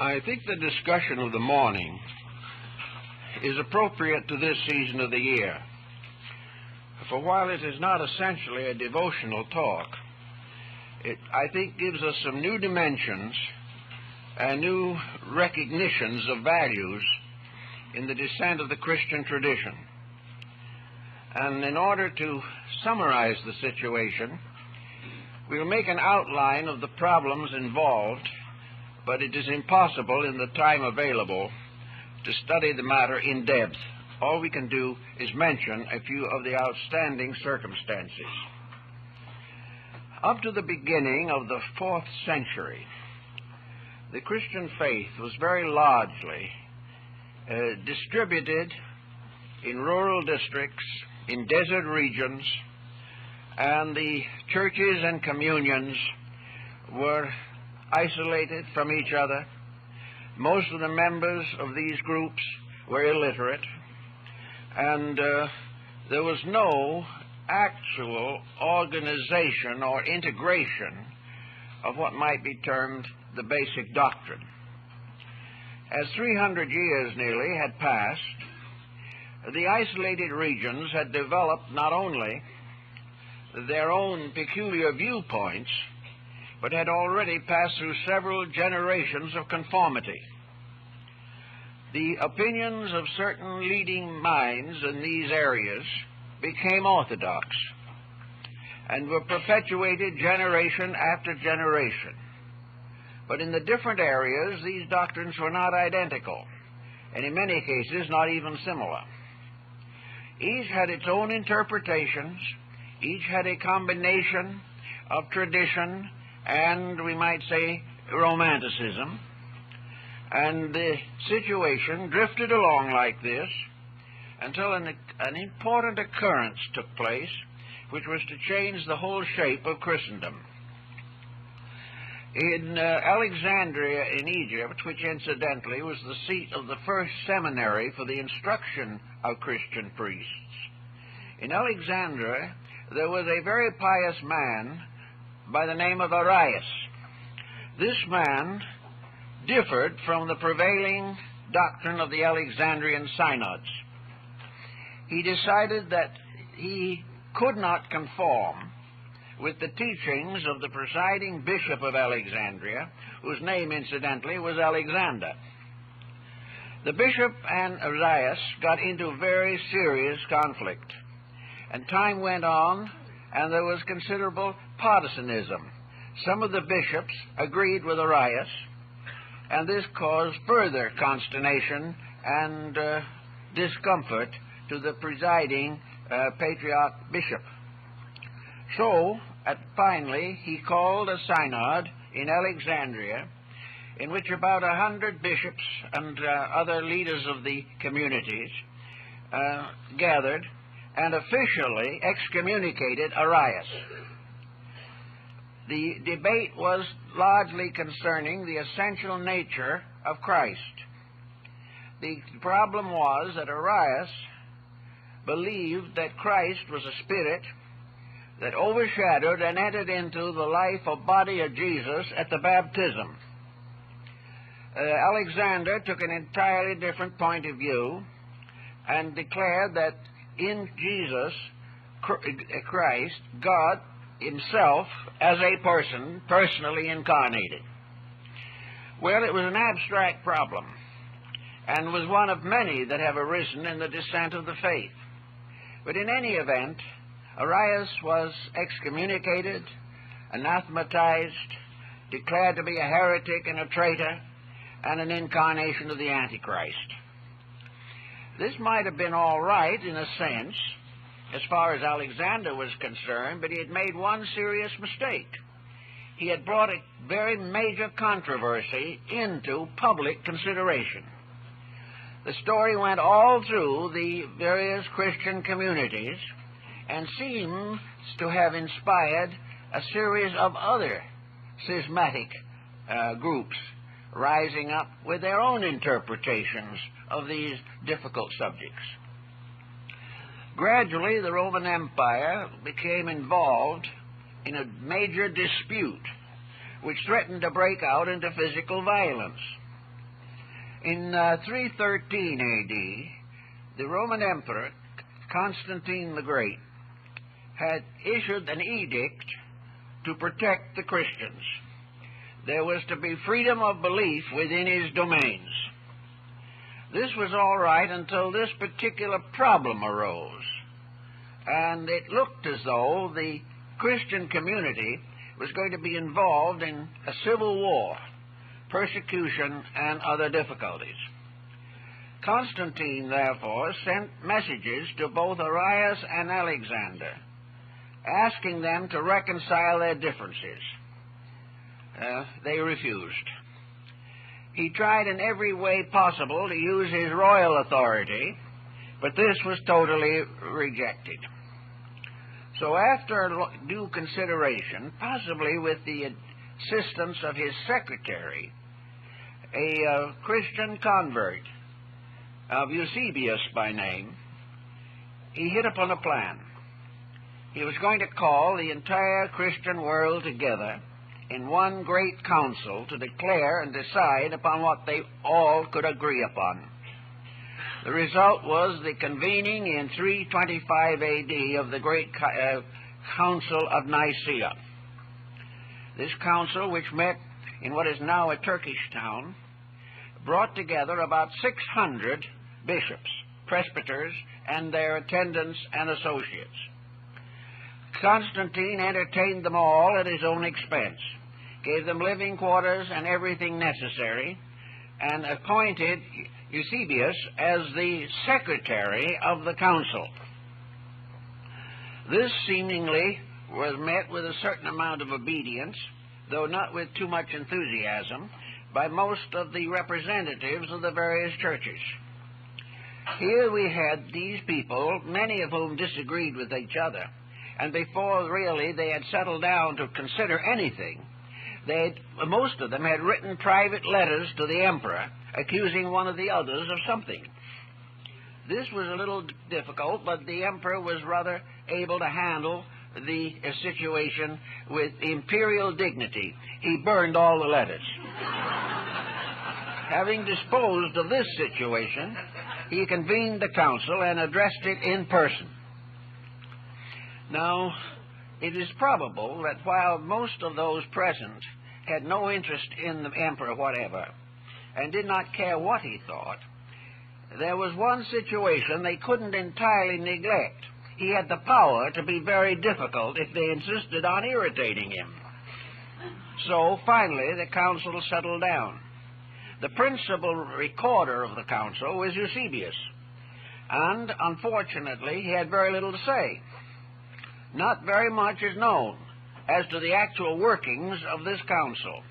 I think the discussion of the morning is appropriate to this season of the year. For while it is not essentially a devotional talk, it, I think, gives us some new dimensions and new recognitions of values in the descent of the Christian tradition. And in order to summarize the situation, we'll make an outline of the problems involved, but it is impossible in the time available to study the matter in depth. All we can do is mention a few of the outstanding circumstances. Up to the beginning of the 4th century, the Christian faith was very largely distributed in rural districts, in desert regions, and the churches and communions were isolated from each other. Most of the members of these groups were illiterate, and there was no actual organization or integration of what might be termed the basic doctrine. As 300 years nearly had passed, the isolated regions had developed not only their own peculiar viewpoints, but had already passed through several generations of conformity. The opinions of certain leading minds in these areas became orthodox and were perpetuated generation after generation. But in the different areas, these doctrines were not identical, and in many cases not even similar. Each had its own interpretations, each had a combination of tradition and, we might say, romanticism, and the situation drifted along like this until an important occurrence took place, which was to change the whole shape of Christendom. In Alexandria in Egypt, which incidentally was the seat of the first seminary for the instruction of Christian priests, in Alexandria there was a very pious man by the name of Arius. This man differed from the prevailing doctrine of the Alexandrian synods. He decided that he could not conform with the teachings of the presiding bishop of Alexandria, whose name, incidentally, was Alexander. The bishop and Arius got into very serious conflict, and time went on, and there was considerable partisanism. Some of the bishops agreed with Arius, and this caused further consternation and discomfort to the presiding patriarch bishop. So, finally, he called a synod in Alexandria, in which about 100 bishops and other leaders of the communities gathered and officially excommunicated Arius. The debate was largely concerning the essential nature of Christ. The problem was that Arius believed that Christ was a spirit that overshadowed and entered into the life or body of Jesus at the baptism. Alexander took an entirely different point of view and declared that in Jesus Christ, God himself as a person, personally incarnated. Well, it was an abstract problem and was one of many that have arisen in the descent of the faith. But in any event, Arius was excommunicated, anathematized, declared to be a heretic and a traitor, and an incarnation of the Antichrist. This might have been all right in a sense, as far as Alexander was concerned, but he had made one serious mistake. He had brought a very major controversy into public consideration. The story went all through the various Christian communities and seems to have inspired a series of other schismatic groups rising up with their own interpretations of these difficult subjects. Gradually, the Roman Empire became involved in a major dispute which threatened to break out into physical violence. In 313 A.D., the Roman Emperor, Constantine the Great, had issued an edict to protect the Christians. There was to be freedom of belief within his domains. This was all right until this particular problem arose, and it looked as though the Christian community was going to be involved in a civil war, persecution, and other difficulties. Constantine, therefore, sent messages to both Arius and Alexander, asking them to reconcile their differences. They refused. He tried in every way possible to use his royal authority, but this was totally rejected. So after due consideration, possibly with the assistance of his secretary, a Christian convert of Eusebius by name, he hit upon a plan. He was going to call the entire Christian world together in one great council to declare and decide upon what they all could agree upon. The result was the convening in 325 A.D. of the great Council of Nicaea. This council, which met in what is now a Turkish town, brought together about 600 bishops, presbyters, and their attendants and associates. Constantine entertained them all at his own expense, gave them living quarters and everything necessary, and appointed Eusebius as the secretary of the council. This seemingly was met with a certain amount of obedience, though not with too much enthusiasm, by most of the representatives of the various churches. Here we had these people, many of whom disagreed with each other, and before really they had settled down to consider anything, most of them had written private letters to the emperor accusing one of the others of something. This was a little difficult, but the emperor was rather able to handle the situation with imperial dignity. He burned all the letters. Having disposed of this situation, he convened the council and addressed it in person. Now, it is probable that while most of those present had no interest in the emperor whatever, and did not care what he thought, there was one situation they couldn't entirely neglect. He had the power to be very difficult if they insisted on irritating him. So, finally, the council settled down. The principal recorder of the council was Eusebius, and, unfortunately, he had very little to say. Not very much is known as to the actual workings of this council.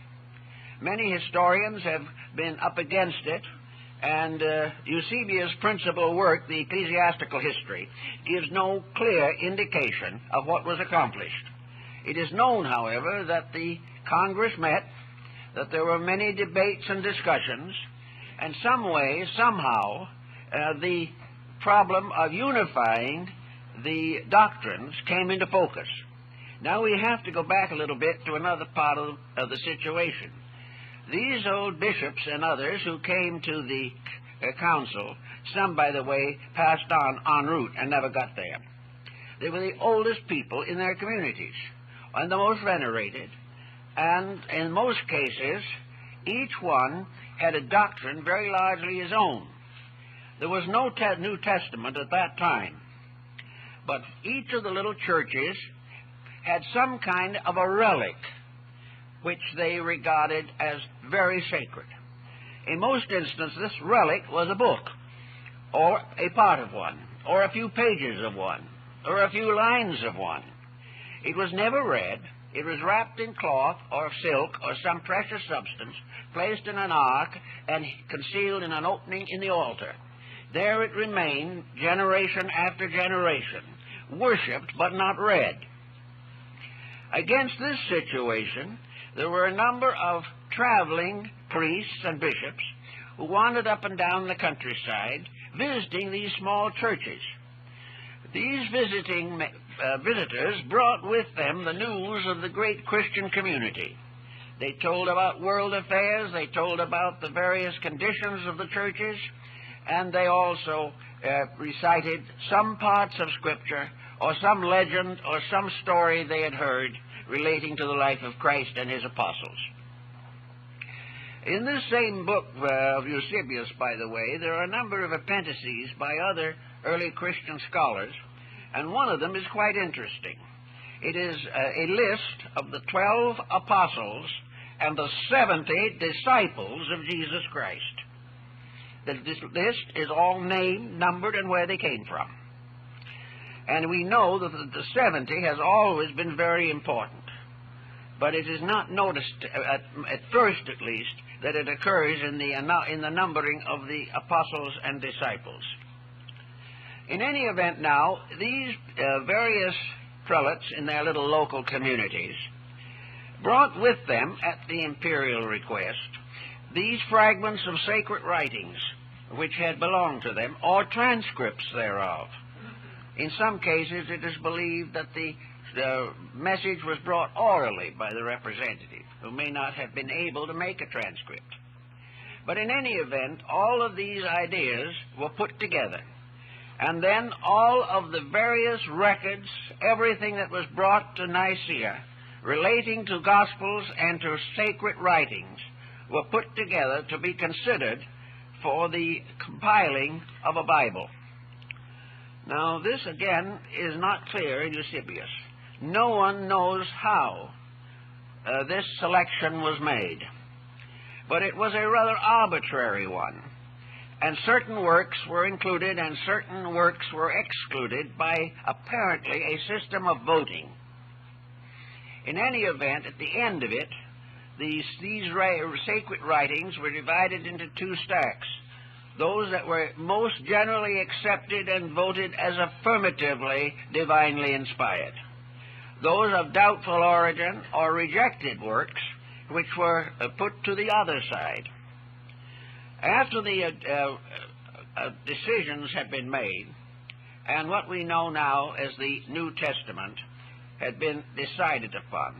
Many historians have been up against it, and Eusebius' principal work, the Ecclesiastical History, gives no clear indication of what was accomplished. It is known, however, that the Congress met, that there were many debates and discussions, and some way, somehow, the problem of unifying the doctrines came into focus. Now we have to go back a little bit to another part of the situation. These old bishops and others who came to the council, some, by the way, passed on en route and never got there. They were the oldest people in their communities and the most venerated, and in most cases, each one had a doctrine very largely his own. There was no New Testament at that time, but each of the little churches had some kind of a relic which they regarded as very sacred. In most instances, this relic was a book, or a part of one, or a few pages of one, or a few lines of one. It was never read. It was wrapped in cloth or silk or some precious substance, placed in an ark, and concealed in an opening in the altar. There it remained, generation after generation, worshipped but not read. Against this situation, there were a number of traveling priests and bishops who wandered up and down the countryside, visiting these small churches. These visitors brought with them the news of the great Christian community. They told about world affairs, they told about the various conditions of the churches, and they also recited some parts of Scripture or some legend or some story they had heard relating to the life of Christ and his apostles. In this same book of Eusebius, by the way, there are a number of appendices by other early Christian scholars, and one of them is quite interesting. It is a list of the 12 apostles and the 70 disciples of Jesus Christ. This list is all named, numbered, and where they came from. And we know that the 70 has always been very important. But it is not noticed, at first at least, that it occurs in the numbering of the apostles and disciples. In any event now, these various prelates in their little local communities brought with them, at the imperial request, these fragments of sacred writings which had belonged to them, or transcripts thereof. In some cases it is believed that the message was brought orally by the representative, who may not have been able to make a transcript. But in any event, all of these ideas were put together, and then all of the various records, everything that was brought to Nicaea relating to Gospels and to sacred writings, were put together to be considered for the compiling of a Bible. Now, this again is not clear in Eusebius. No one knows how this selection was made, but it was a rather arbitrary one, and certain works were included and certain works were excluded by apparently a system of voting. In any event, at the end of it, these sacred writings were divided into two stacks: those that were most generally accepted and voted as affirmatively divinely inspired, those of doubtful origin or rejected works, which were put to the other side. After the decisions had been made, and what we know now as the New Testament had been decided upon,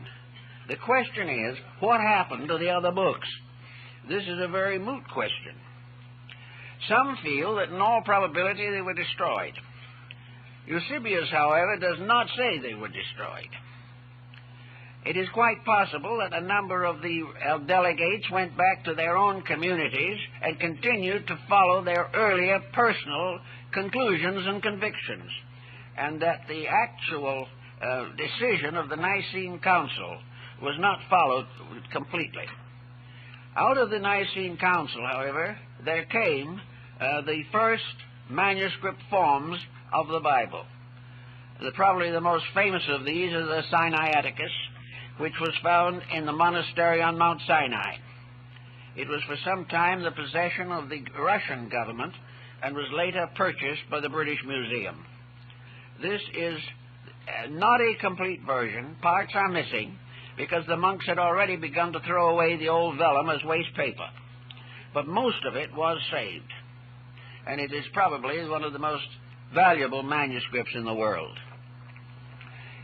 the question is, what happened to the other books? This is a very moot question. Some feel that in all probability they were destroyed. Eusebius, however, does not say they were destroyed. It is quite possible that a number of the delegates went back to their own communities and continued to follow their earlier personal conclusions and convictions, and that the actual decision of the Nicene Council was not followed completely. Out of the Nicene Council, however, there came the first manuscript forms of the Bible. Probably the most famous of these is the Sinaiticus, which was found in the monastery on Mount Sinai. It was for some time the possession of the Russian government and was later purchased by the British Museum. This is not a complete version. Parts are missing because the monks had already begun to throw away the old vellum as waste paper. But most of it was saved, and it is probably one of the most valuable manuscripts in the world.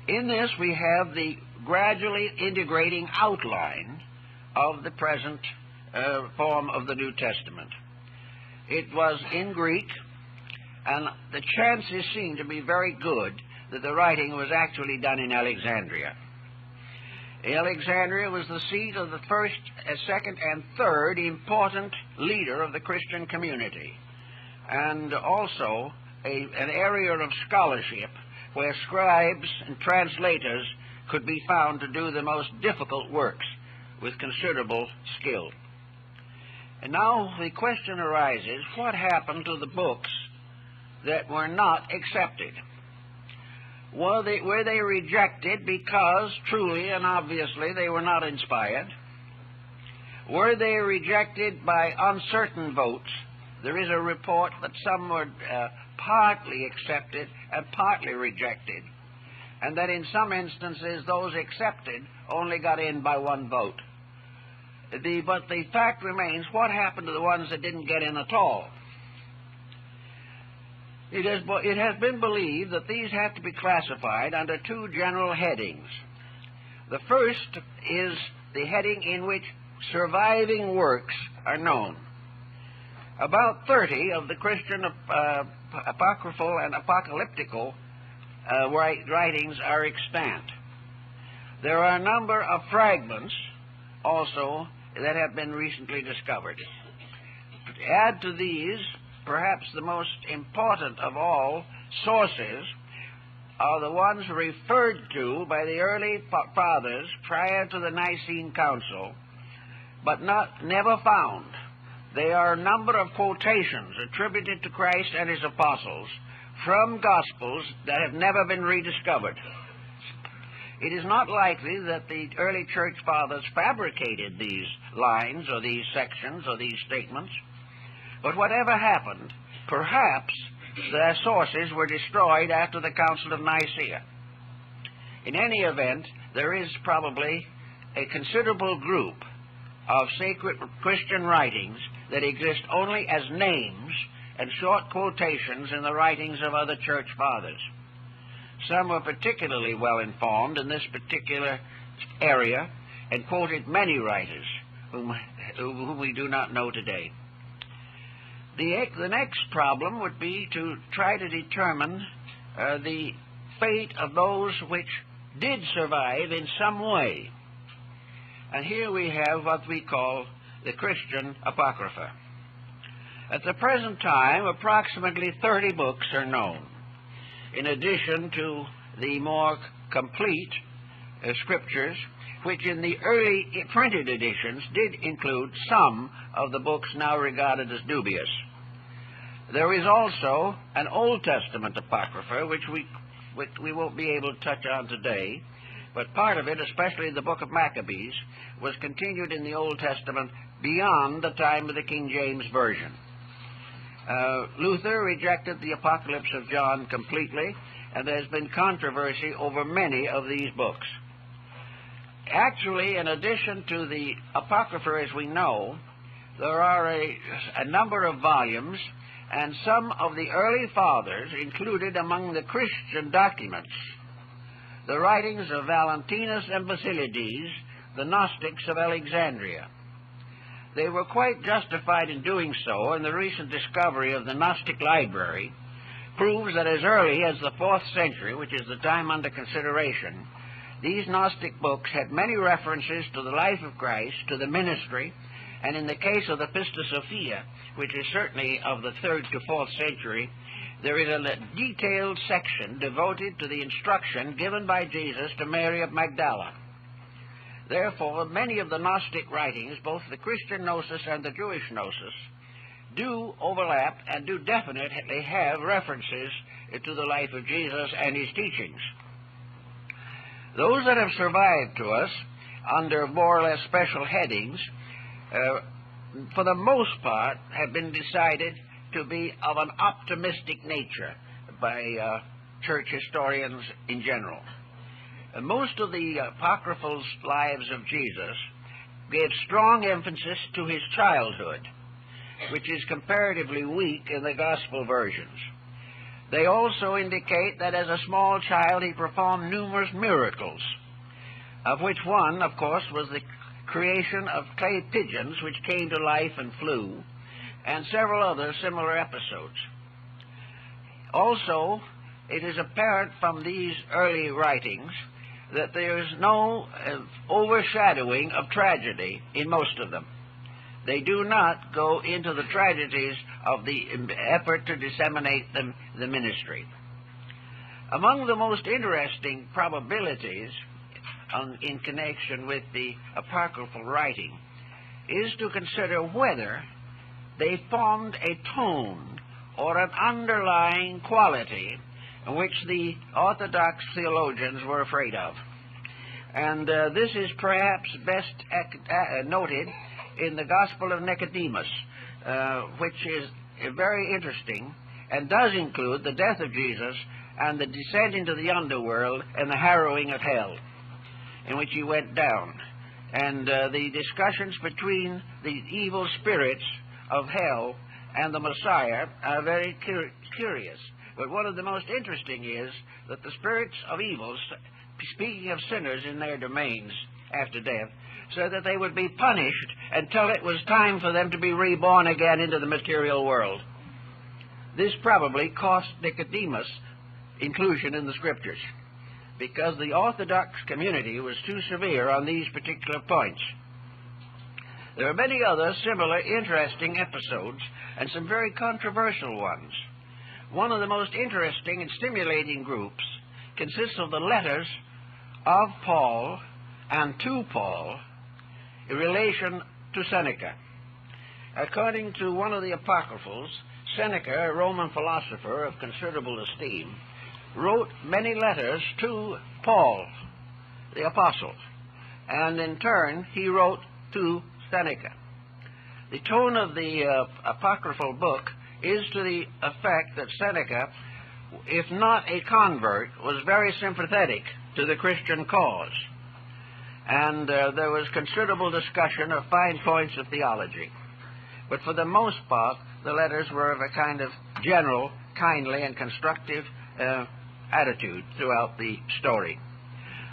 In this we have the gradually integrating outline of the present form of the New Testament. It was in Greek, and the chances seem to be very good that the writing was actually done in Alexandria. Alexandria was the seat of the first, second, and third important leader of the Christian community, and also an area of scholarship where scribes and translators could be found to do the most difficult works with considerable skill. And now the question arises, what happened to the books that were not accepted? Were they rejected because truly and obviously they were not inspired? Were they rejected by uncertain votes? There is a report that some were partly accepted and partly rejected, and that in some instances those accepted only got in by one vote. But the fact remains, what happened to the ones that didn't get in at all? It has been believed that these have to be classified under two general headings. The first is the heading in which surviving works are known. About 30 of the Christian apocryphal and apocalyptical writings are extant. There are a number of fragments also that have been recently discovered. To add to these, perhaps the most important of all sources are the ones referred to by the early fathers prior to the Nicene Council, but never found. They are a number of quotations attributed to Christ and his apostles from Gospels that have never been rediscovered. It is not likely that the early church fathers fabricated these lines or these sections or these statements, but whatever happened, perhaps their sources were destroyed after the Council of Nicaea. In any event, there is probably a considerable group of sacred Christian writings that exist only as names and short quotations in the writings of other church fathers. Some were particularly well informed in this particular area and quoted many writers whom we do not know today. The next problem would be to try to determine the fate of those which did survive in some way. And here we have what we call the Christian Apocrypha. At the present time, approximately 30 books are known, in addition to the more complete scriptures, which in the early printed editions did include some of the books now regarded as dubious. There is also an Old Testament Apocrypha, which we won't be able to touch on today, but part of it, especially the book of Maccabees, was continued in the Old Testament beyond the time of the King James Version. Luther rejected the Apocalypse of John completely, and there's been controversy over many of these books. Actually, in addition to the Apocrypha as we know, there are a number of volumes, and some of the early fathers included among the Christian documents the writings of Valentinus and Basilides, the Gnostics of Alexandria. They were quite justified in doing so, and the recent discovery of the Gnostic library proves that as early as the 4th century, which is the time under consideration, these Gnostic books had many references to the life of Christ, to the ministry, and in the case of the Pista Sophia, which is certainly of the 3rd to 4th century, there is a detailed section devoted to the instruction given by Jesus to Mary of Magdala. Therefore, many of the Gnostic writings, both the Christian Gnosis and the Jewish Gnosis, do overlap and do definitely have references to the life of Jesus and his teachings. Those that have survived to us under more or less special headings, for the most part, have been decided to be of an optimistic nature by church historians in general. Most of the apocryphal lives of Jesus gave strong emphasis to his childhood, which is comparatively weak in the gospel versions. They also indicate that as a small child he performed numerous miracles, of which one, of course, was the creation of clay pigeons which came to life and flew, and several other similar episodes. Also, it is apparent from these early writings that there is no overshadowing of tragedy in most of them. They do not go into the tragedies of the effort to disseminate the ministry. Among the most interesting probabilities in connection with the apocryphal writing is to consider whether they formed a tone or an underlying quality which the Orthodox theologians were afraid of. And this is perhaps best noted in the Gospel of Nicodemus, which is very interesting and does include the death of Jesus and the descent into the underworld and the harrowing of hell, in which he went down. And the discussions between the evil spirits of hell and the Messiah are very curious. But one of the most interesting is that the spirits of evil, speaking of sinners in their domains after death, so that they would be punished until it was time for them to be reborn again into the material world. This probably cost Nicodemus inclusion in the Scriptures, because the Orthodox community was too severe on these particular points. There are many other similar interesting episodes, and some very controversial ones. One of the most interesting and stimulating groups consists of the letters of Paul and to Paul in relation to Seneca. According to one of the apocryphals, Seneca, a Roman philosopher of considerable esteem, wrote many letters to Paul, the apostle, and in turn he wrote to Seneca. The tone of the apocryphal book is to the effect that Seneca, if not a convert, was very sympathetic to the Christian cause. And there was considerable discussion of fine points of theology. But for the most part, the letters were of a kind of general, kindly, and constructive attitude throughout the story.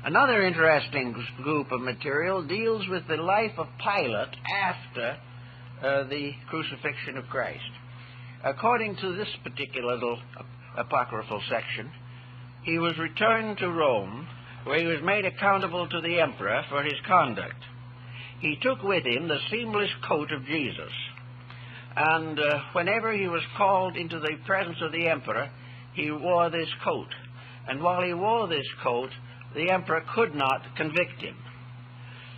Another interesting group of material deals with the life of Pilate after the crucifixion of Christ. According to this particular little apocryphal section, he was returned to Rome, where he was made accountable to the emperor for his conduct. He took with him the seamless coat of Jesus, and whenever he was called into the presence of the emperor, he wore this coat. And while he wore this coat, the emperor could not convict him.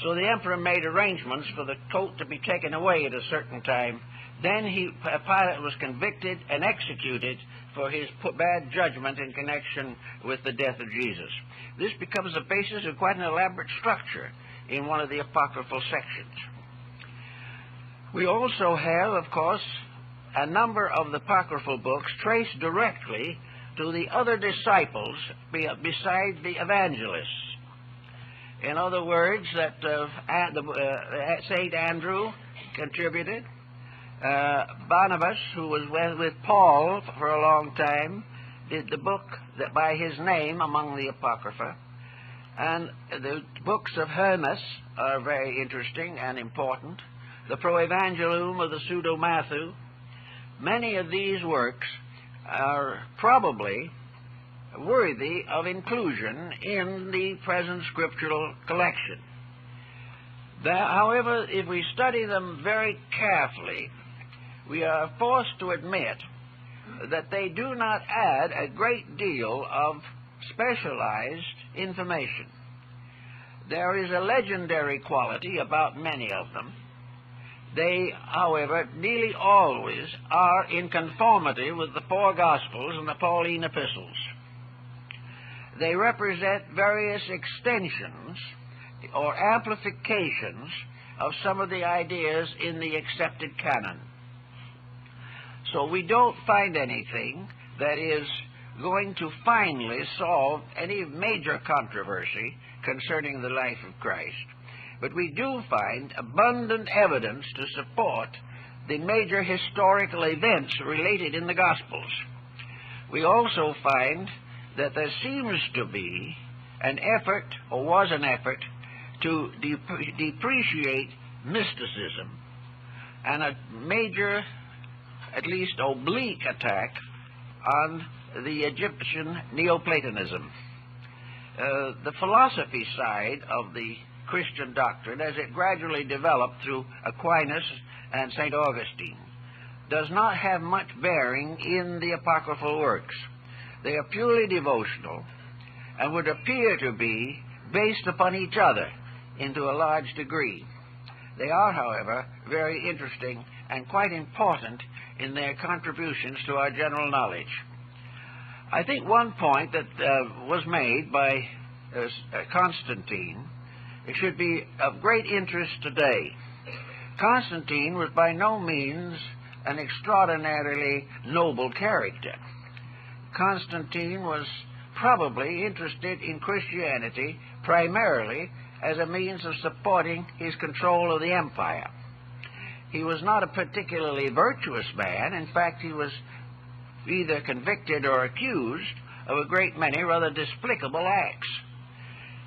So the emperor made arrangements for the coat to be taken away at a certain time. Then Pilate was convicted and executed for his bad judgment in connection with the death of Jesus. This becomes the basis of quite an elaborate structure in one of the apocryphal sections. We also have, of course, a number of the apocryphal books traced directly to the other disciples besides the evangelists. In other words, that St. Andrew contributed. Barnabas, who was with Paul for a long time, did the book that by his name among the Apocrypha. And the books of Hermas are very interesting and important. The Proevangelium of the Pseudo-Matthew. Many of these works are probably worthy of inclusion in the present scriptural collection. However, if we study them very carefully, we are forced to admit that they do not add a great deal of specialized information. There is a legendary quality about many of them. They, however, nearly always are in conformity with the four Gospels and the Pauline epistles. They represent various extensions or amplifications of some of the ideas in the accepted canon. So we don't find anything that is going to finally solve any major controversy concerning the life of Christ. But we do find abundant evidence to support the major historical events related in the Gospels. We also find that there seems to be an effort, or was an effort, to depreciate mysticism, and a major, at least oblique, attack on the Egyptian Neoplatonism. The philosophy side of the Christian doctrine, as it gradually developed through Aquinas and St. Augustine, does not have much bearing in the apocryphal works. They are purely devotional and would appear to be based upon each other into a large degree. They are, however, very interesting and quite important in their contributions to our general knowledge. I think one point that was made by Constantine, it should be of great interest today. Constantine was by no means an extraordinarily noble character. Constantine was probably interested in Christianity primarily as a means of supporting his control of the empire. He was not a particularly virtuous man. In fact, he was either convicted or accused of a great many rather despicable acts.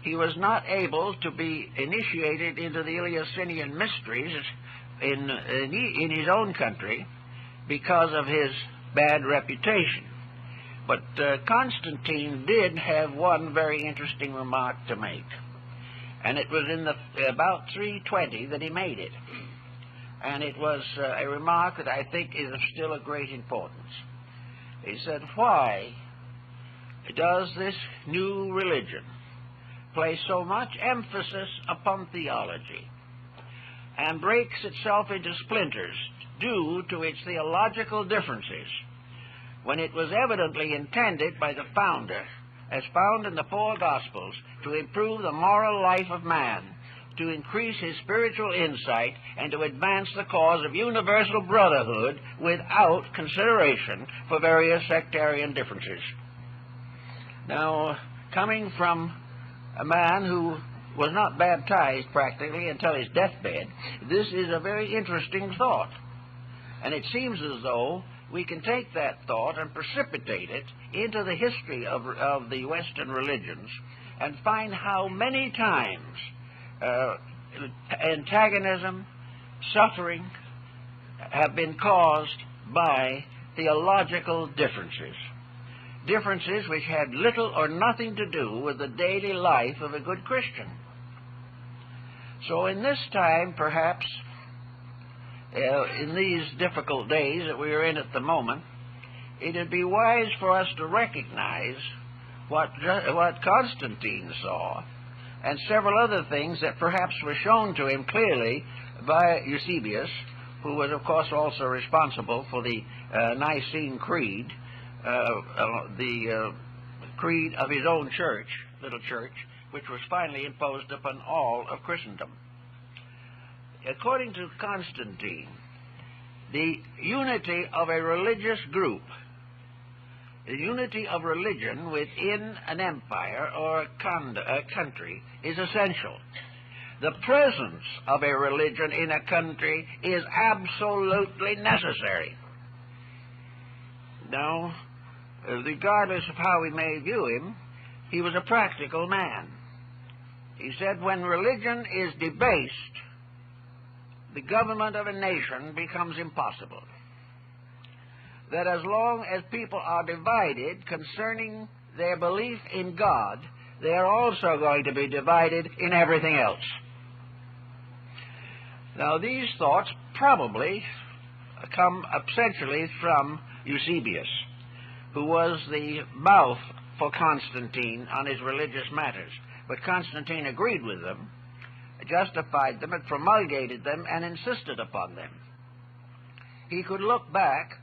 he was not able to be initiated into the Eleusinian mysteries in his own country because of his bad reputation. But Constantine did have one very interesting remark to make, and it was in about 320 that he made it. And it was a remark that I think is of still a great importance. He said, "Why does this new religion place so much emphasis upon theology and breaks itself into splinters due to its theological differences, when it was evidently intended by the founder, as found in the four Gospels, to improve the moral life of man, to increase his spiritual insight, and to advance the cause of universal brotherhood without consideration for various sectarian differences?" Now, coming from a man who was not baptized practically until his deathbed, this is a very interesting thought. And it seems as though we can take that thought and precipitate it into the history of the Western religions and find how many times antagonism, suffering have been caused by theological differences. Differences which had little or nothing to do with the daily life of a good Christian. So in this time, perhaps, in these difficult days that we are in at the moment, it would be wise for us to recognize what Constantine saw, and several other things that perhaps were shown to him clearly by Eusebius, who was, of course, also responsible for the Nicene Creed, the creed of his own church, little church, which was finally imposed upon all of Christendom. According to Constantine, the unity of a religious group, the unity of religion within an empire or a country is essential. The presence of a religion in a country is absolutely necessary. Now, regardless of how we may view him, he was a practical man. He said, when religion is debased, the government of a nation becomes impossible. That as long as people are divided concerning their belief in God, they are also going to be divided in everything else. Now, these thoughts probably come essentially from Eusebius, who was the mouth for Constantine on his religious matters. But Constantine agreed with them, justified them, and promulgated them, and insisted upon them. He could look back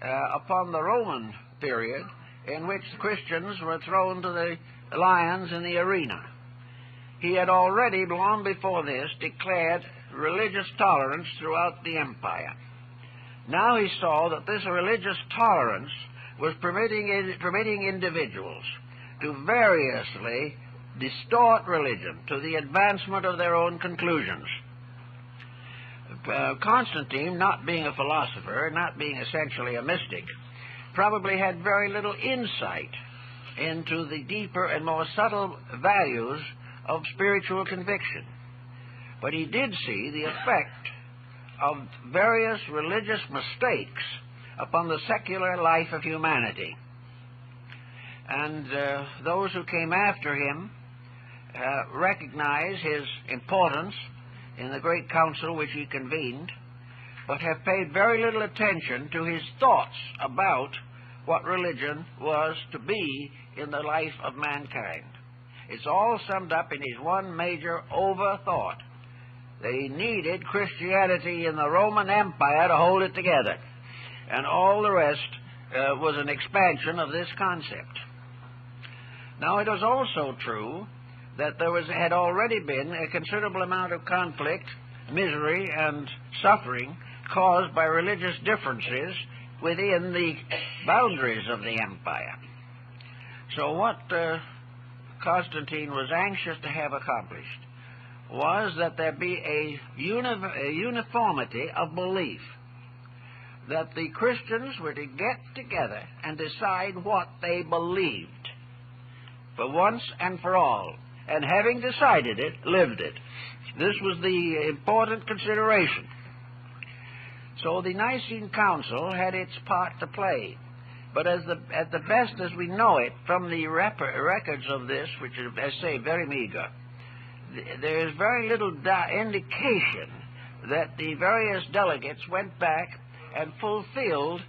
upon the Roman period in which the Christians were thrown to the lions in the arena. He had already, long before this, declared religious tolerance throughout the empire. Now he saw that this religious tolerance was permitting individuals to variously distort religion to the advancement of their own conclusions. Constantine, not being a philosopher, not being essentially a mystic, probably had very little insight into the deeper and more subtle values of spiritual conviction. But he did see the effect of various religious mistakes upon the secular life of humanity. And those who came after him recognize his importance in the great council which he convened, but have paid very little attention to his thoughts about what religion was to be in the life of mankind. It's all summed up in his one major overthought. They needed Christianity in the Roman Empire to hold it together, and all the rest was an expansion of this concept. Now, it is also true that there had already been a considerable amount of conflict, misery, and suffering caused by religious differences within the boundaries of the empire. So what Constantine was anxious to have accomplished was that there be a uniformity of belief, that the Christians were to get together and decide what they believed for once and for all, and having decided it, lived it. This was the important consideration. So the Nicene Council had its part to play. But at the best as we know it, from the records of this, which are, as I say, very meager, there is very little indication that the various delegates went back and fulfilled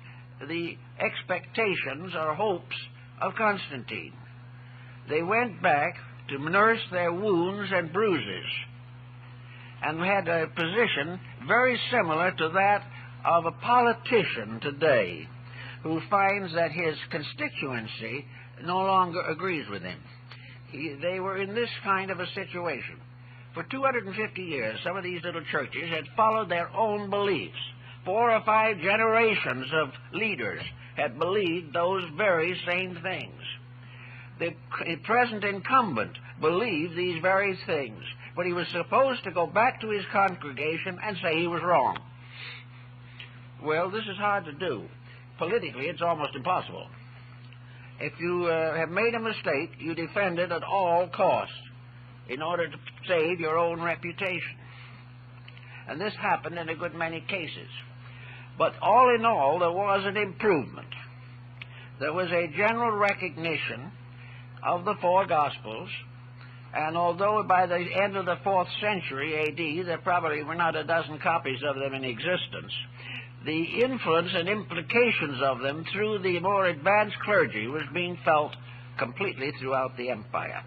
the expectations or hopes of Constantine. They went back to nurse their wounds and bruises, and had a position very similar to that of a politician today who finds that his constituency no longer agrees with him. They were in this kind of a situation. For 250 years, some of these little churches had followed their own beliefs. 4 or 5 generations of leaders had believed those very same things. The present incumbent believed these very things, but he was supposed to go back to his congregation and say he was wrong. Well, this is hard to do. Politically, it's almost impossible. If you have made a mistake, you defend it at all costs in order to save your own reputation. And this happened in a good many cases. But all in all, there was an improvement. There was a general recognition of the 4 Gospels, and although by the end of the 4th century A.D. there probably were not a dozen copies of them in existence, the influence and implications of them through the more advanced clergy was being felt completely throughout the empire.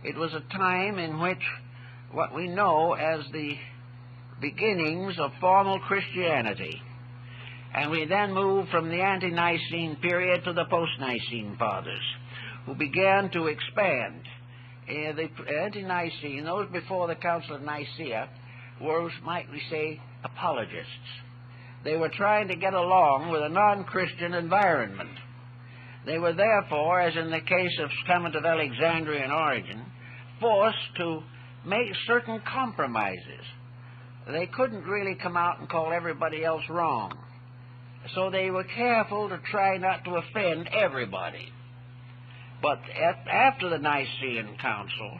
It was a time in which what we know as the beginnings of formal Christianity, and we then moved from the ante-Nicene period to the post-Nicene fathers, who began to expand. The ante-Nicene, those before the Council of Nicaea, were, might we say, apologists. They were trying to get along with a non-Christian environment. They were therefore, as in the case of Clement of Alexandria and Origen, forced to make certain compromises. They couldn't really come out and call everybody else wrong. So they were careful to try not to offend everybody. But after the Nicene Council,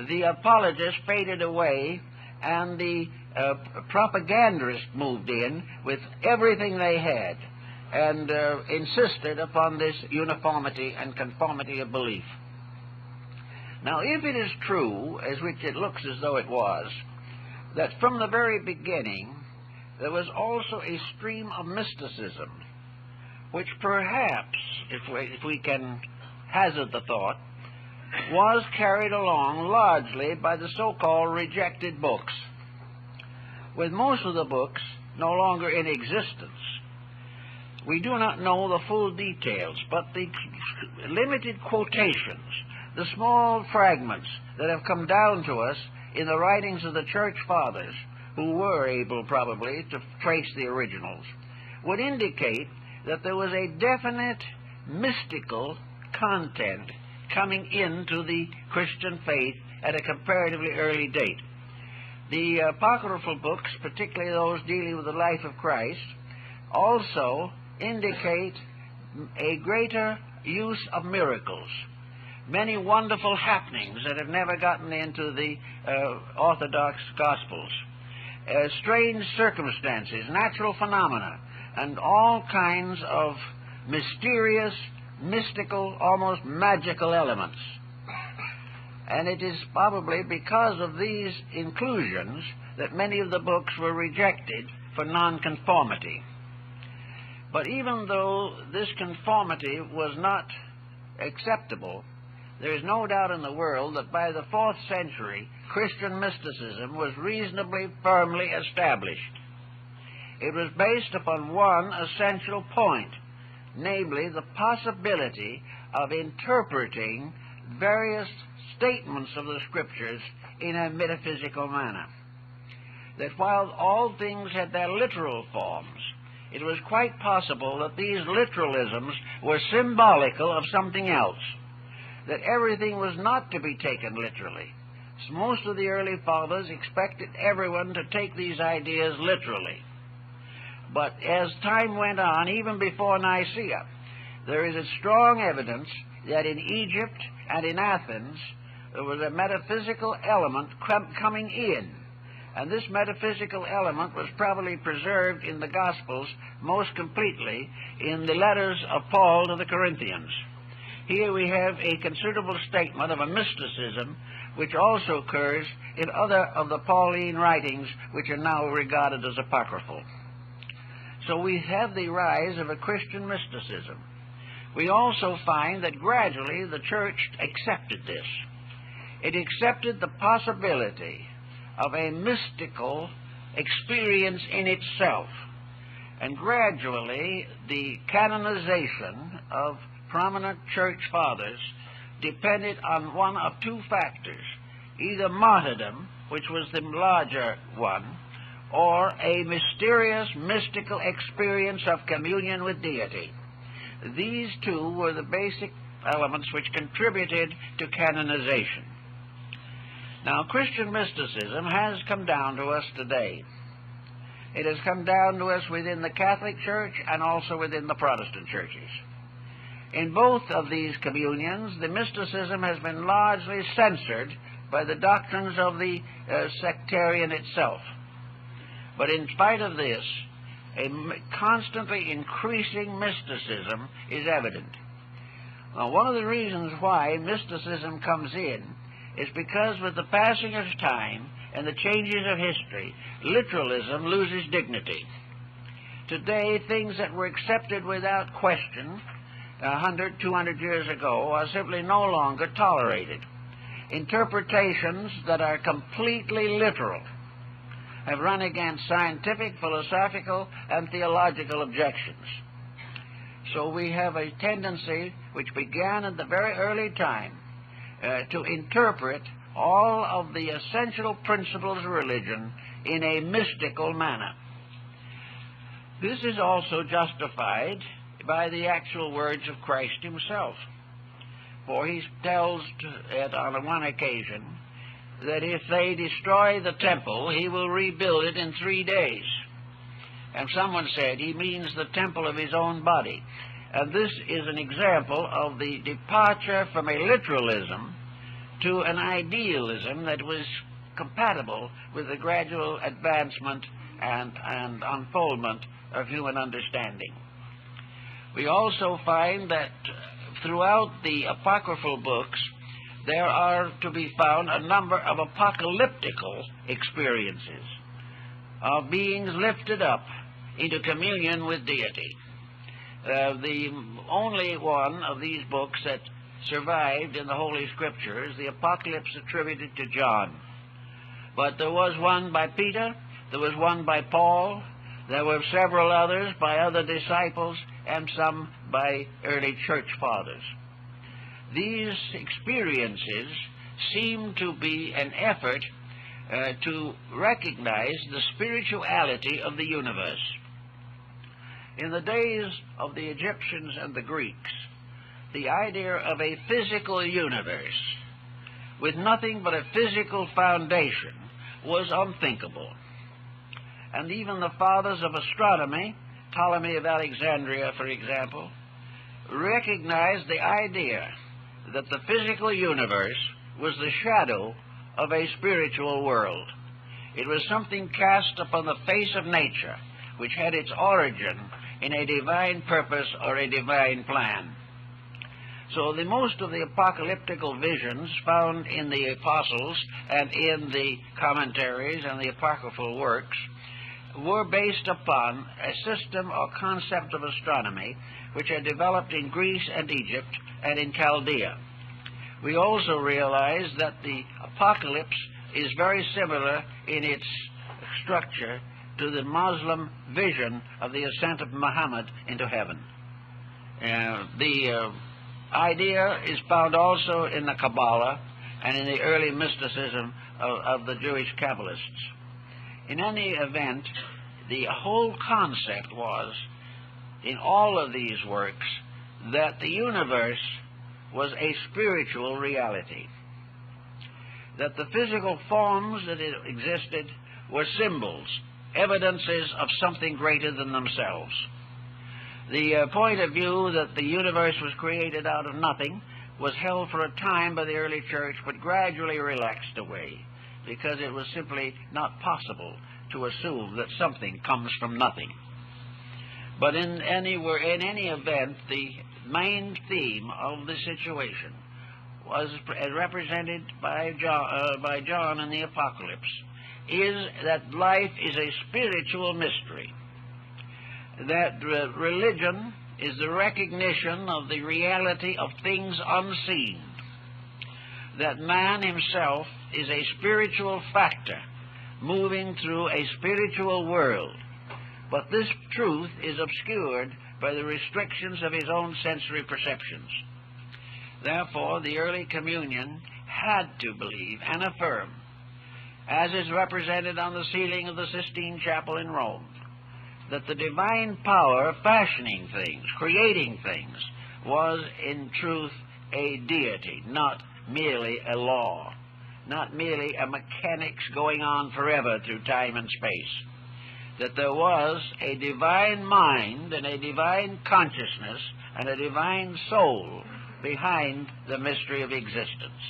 the apologists faded away, and the propagandists moved in with everything they had, and insisted upon this uniformity and conformity of belief. Now, if it is true, as which it looks as though it was, that from the very beginning there was also a stream of mysticism, which perhaps, if we can hazard the thought, was carried along largely by the so-called rejected books. With most of the books no longer in existence, we do not know the full details, but the limited quotations, the small fragments that have come down to us in the writings of the Church Fathers, who were able probably to trace the originals, would indicate that there was a definite mystical content coming into the Christian faith at a comparatively early date. The apocryphal books, particularly those dealing with the life of Christ, also indicate a greater use of miracles, many wonderful happenings that have never gotten into the Orthodox Gospels, strange circumstances, natural phenomena, and all kinds of mysterious, mystical, almost magical elements. And it is probably because of these inclusions that many of the books were rejected for nonconformity. But even though this conformity was not acceptable, there is no doubt in the world that by the 4th century, Christian mysticism was reasonably firmly established. It was based upon one essential point, namely the possibility of interpreting various statements of the Scriptures in a metaphysical manner. That while all things had their literal forms, it was quite possible that these literalisms were symbolical of something else, that everything was not to be taken literally. So most of the early fathers expected everyone to take these ideas literally. But as time went on, even before Nicaea, there is a strong evidence that in Egypt and in Athens, there was a metaphysical element coming in. And this metaphysical element was probably preserved in the Gospels most completely in the letters of Paul to the Corinthians. Here we have a considerable statement of a mysticism which also occurs in other of the Pauline writings which are now regarded as apocryphal. So we have the rise of a Christian mysticism. We also find that gradually the church accepted this. It accepted the possibility of a mystical experience in itself. And gradually the canonization of prominent church fathers depended on one of two factors, either martyrdom, which was the larger one, or a mysterious mystical experience of communion with deity. These two were the basic elements which contributed to canonization. Now, Christian mysticism has come down to us today. It has come down to us within the Catholic Church and also within the Protestant churches. In both of these communions, the mysticism has been largely censored by the doctrines of the sectarian itself. But in spite of this, a constantly increasing mysticism is evident. Now, one of the reasons why mysticism comes in is because with the passing of time and the changes of history, literalism loses dignity. Today, things that were accepted without question 100, 200 years ago are simply no longer tolerated. Interpretations that are completely literal have run against scientific, philosophical, and theological objections. So we have a tendency, which began at the very early time, to interpret all of the essential principles of religion in a mystical manner. This is also justified by the actual words of Christ himself. For he tells it on one occasion that if they destroy the temple, he will rebuild it in 3 days. And someone said he means the temple of his own body. And this is an example of the departure from a literalism to an idealism that was compatible with the gradual advancement and unfoldment of human understanding. We also find that throughout the apocryphal books, there are to be found a number of apocalyptical experiences of beings lifted up into communion with deity. The only one of these books that survived in the Holy Scriptures, the Apocalypse attributed to John. But there was one by Peter, there was one by Paul, there were several others by other disciples, and some by early church fathers. These experiences seem to be an effort to recognize the spirituality of the universe. In the days of the Egyptians and the Greeks, the idea of a physical universe with nothing but a physical foundation was unthinkable. And even the fathers of astronomy, Ptolemy of Alexandria, for example, recognized the idea that the physical universe was the shadow of a spiritual world. It was something cast upon the face of nature, which had its origin in a divine purpose or a divine plan. So the most of the apocalyptical visions found in the apostles and in the commentaries and the apocryphal works were based upon a system or concept of astronomy which had developed in Greece and Egypt and in Chaldea. We also realize that the apocalypse is very similar in its structure to the Muslim vision of the ascent of Muhammad into heaven. The idea is found also in the Kabbalah and in the early mysticism of the Jewish Kabbalists. In any event, the whole concept was, in all of these works, that the universe was a spiritual reality, that the physical forms that it existed were symbols, evidences of something greater than themselves. The point of view that the universe was created out of nothing was held for a time by the early church, but gradually relaxed away, because it was simply not possible to assume that something comes from nothing. But in any event, the main theme of the situation was represented by John in the Apocalypse, is that life is a spiritual mystery, that religion is the recognition of the reality of things unseen, that man himself is a spiritual factor moving through a spiritual world, but this truth is obscured by the restrictions of his own sensory perceptions. Therefore, the early communion had to believe and affirm, as is represented on the ceiling of the Sistine Chapel in Rome, that the divine power fashioning things, creating things, was in truth a deity, not merely a law, not merely a mechanics going on forever through time and space, that there was a divine mind and a divine consciousness and a divine soul behind the mystery of existence,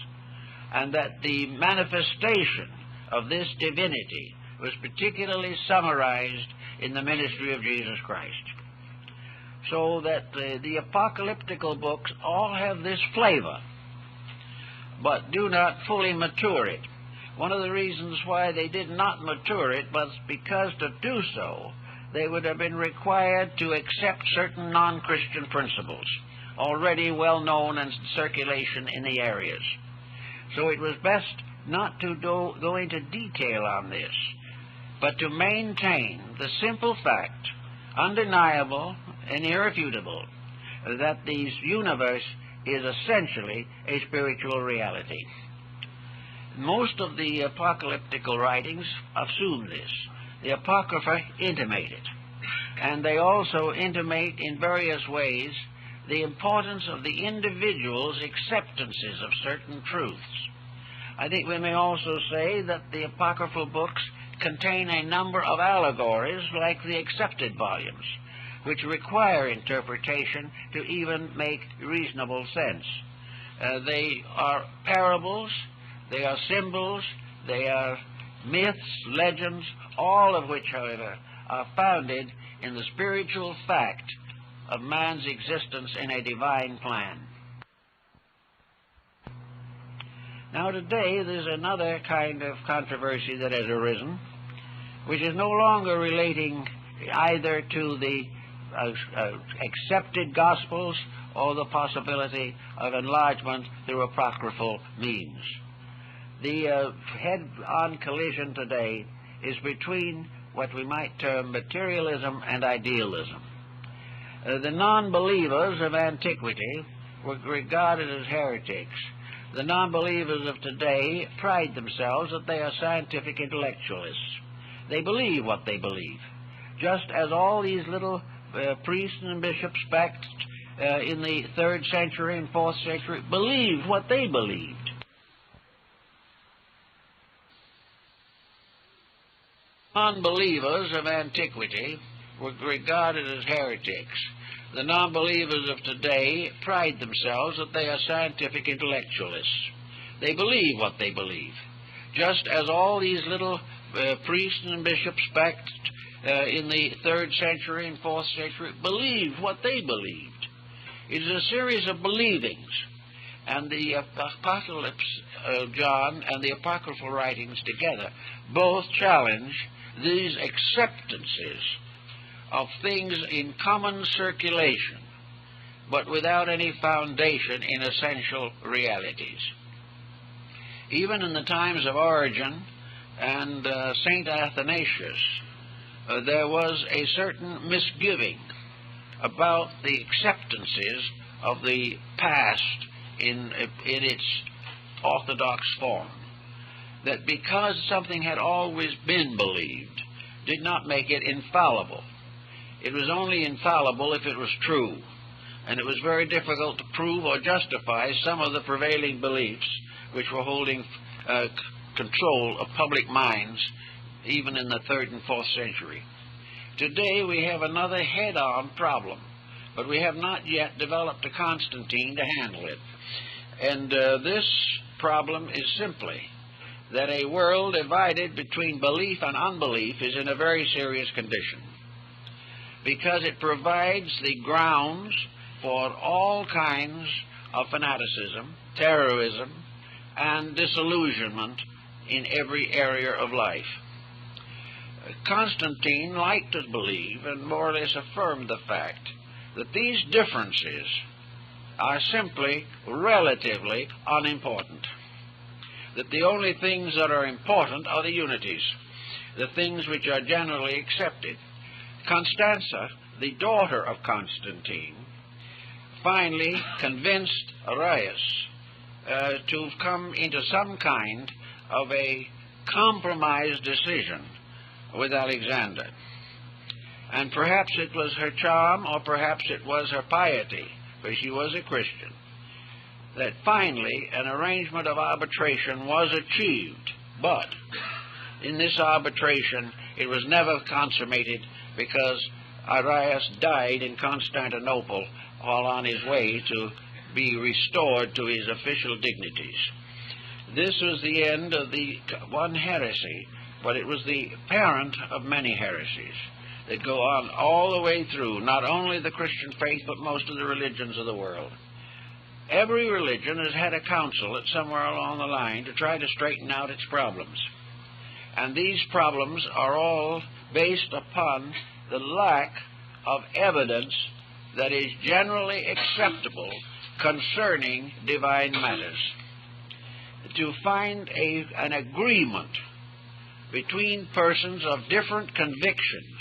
and that the manifestation of this divinity was particularly summarized in the ministry of Jesus Christ. So that the apocalyptical books all have this flavor, but do not fully mature it. One of the reasons why they did not mature it was because to do so, they would have been required to accept certain non-Christian principles, already well known and in circulation in the areas. So it was best not to go into detail on this, but to maintain the simple fact, undeniable and irrefutable, that the universe is essentially a spiritual reality. Most of the apocalyptical writings assume this. The Apocrypha intimate it, and they also intimate in various ways the importance of the individual's acceptances of certain truths. I think we may also say that the apocryphal books contain a number of allegories like the accepted volumes, which require interpretation to even make reasonable sense. They are parables, they are symbols, they are myths, legends, all of which, however, are founded in the spiritual fact of man's existence in a divine plan. Now today there's another kind of controversy that has arisen, which is no longer relating either to the accepted Gospels or the possibility of enlargement through apocryphal means. The head-on collision today is between what we might term materialism and idealism. The non-believers of antiquity were regarded as heretics. The non-believers of today pride themselves that they are scientific intellectualists. They believe what they believe, just as all these little priests and bishops back in the 3rd century and 4th century believed what they believed. Non-believers of antiquity were regarded as heretics. The non-believers of today pride themselves that they are scientific intellectualists. They believe what they believe, just as all these little priests and bishops back in the 3rd century and 4th century believed what they believed. It is a series of believings, and the Apocalypse of John and the apocryphal writings together both challenge these acceptances of things in common circulation, but without any foundation in essential realities. Even in the times of Origen and St. Athanasius, there was a certain misgiving about the acceptances of the past in its orthodox form, that because something had always been believed did not make it infallible. It was only infallible if it was true, and it was very difficult to prove or justify some of the prevailing beliefs which were holding control of public minds even in the 3rd and 4th century. Today we have another head-on problem, but we have not yet developed a Constantine to handle it. And this problem is simply that a world divided between belief and unbelief is in a very serious condition, because it provides the grounds for all kinds of fanaticism, terrorism, and disillusionment in every area of life. Constantine liked to believe, and more or less affirmed the fact, that these differences are simply relatively unimportant, that the only things that are important are the unities, the things which are generally accepted. Constanza, the daughter of Constantine, finally convinced Arius to come into some kind of a compromise decision with Alexander. And perhaps it was her charm, or perhaps it was her piety, for she was a Christian, that finally an arrangement of arbitration was achieved. But in this arbitration it was never consummated, because Arius died in Constantinople while on his way to be restored to his official dignities. This was the end of the one heresy, but it was the parent of many heresies that go on all the way through, not only the Christian faith, but most of the religions of the world. Every religion has had a council at somewhere along the line to try to straighten out its problems. And these problems are all based upon the lack of evidence that is generally acceptable concerning divine matters. To find an agreement between persons of different convictions,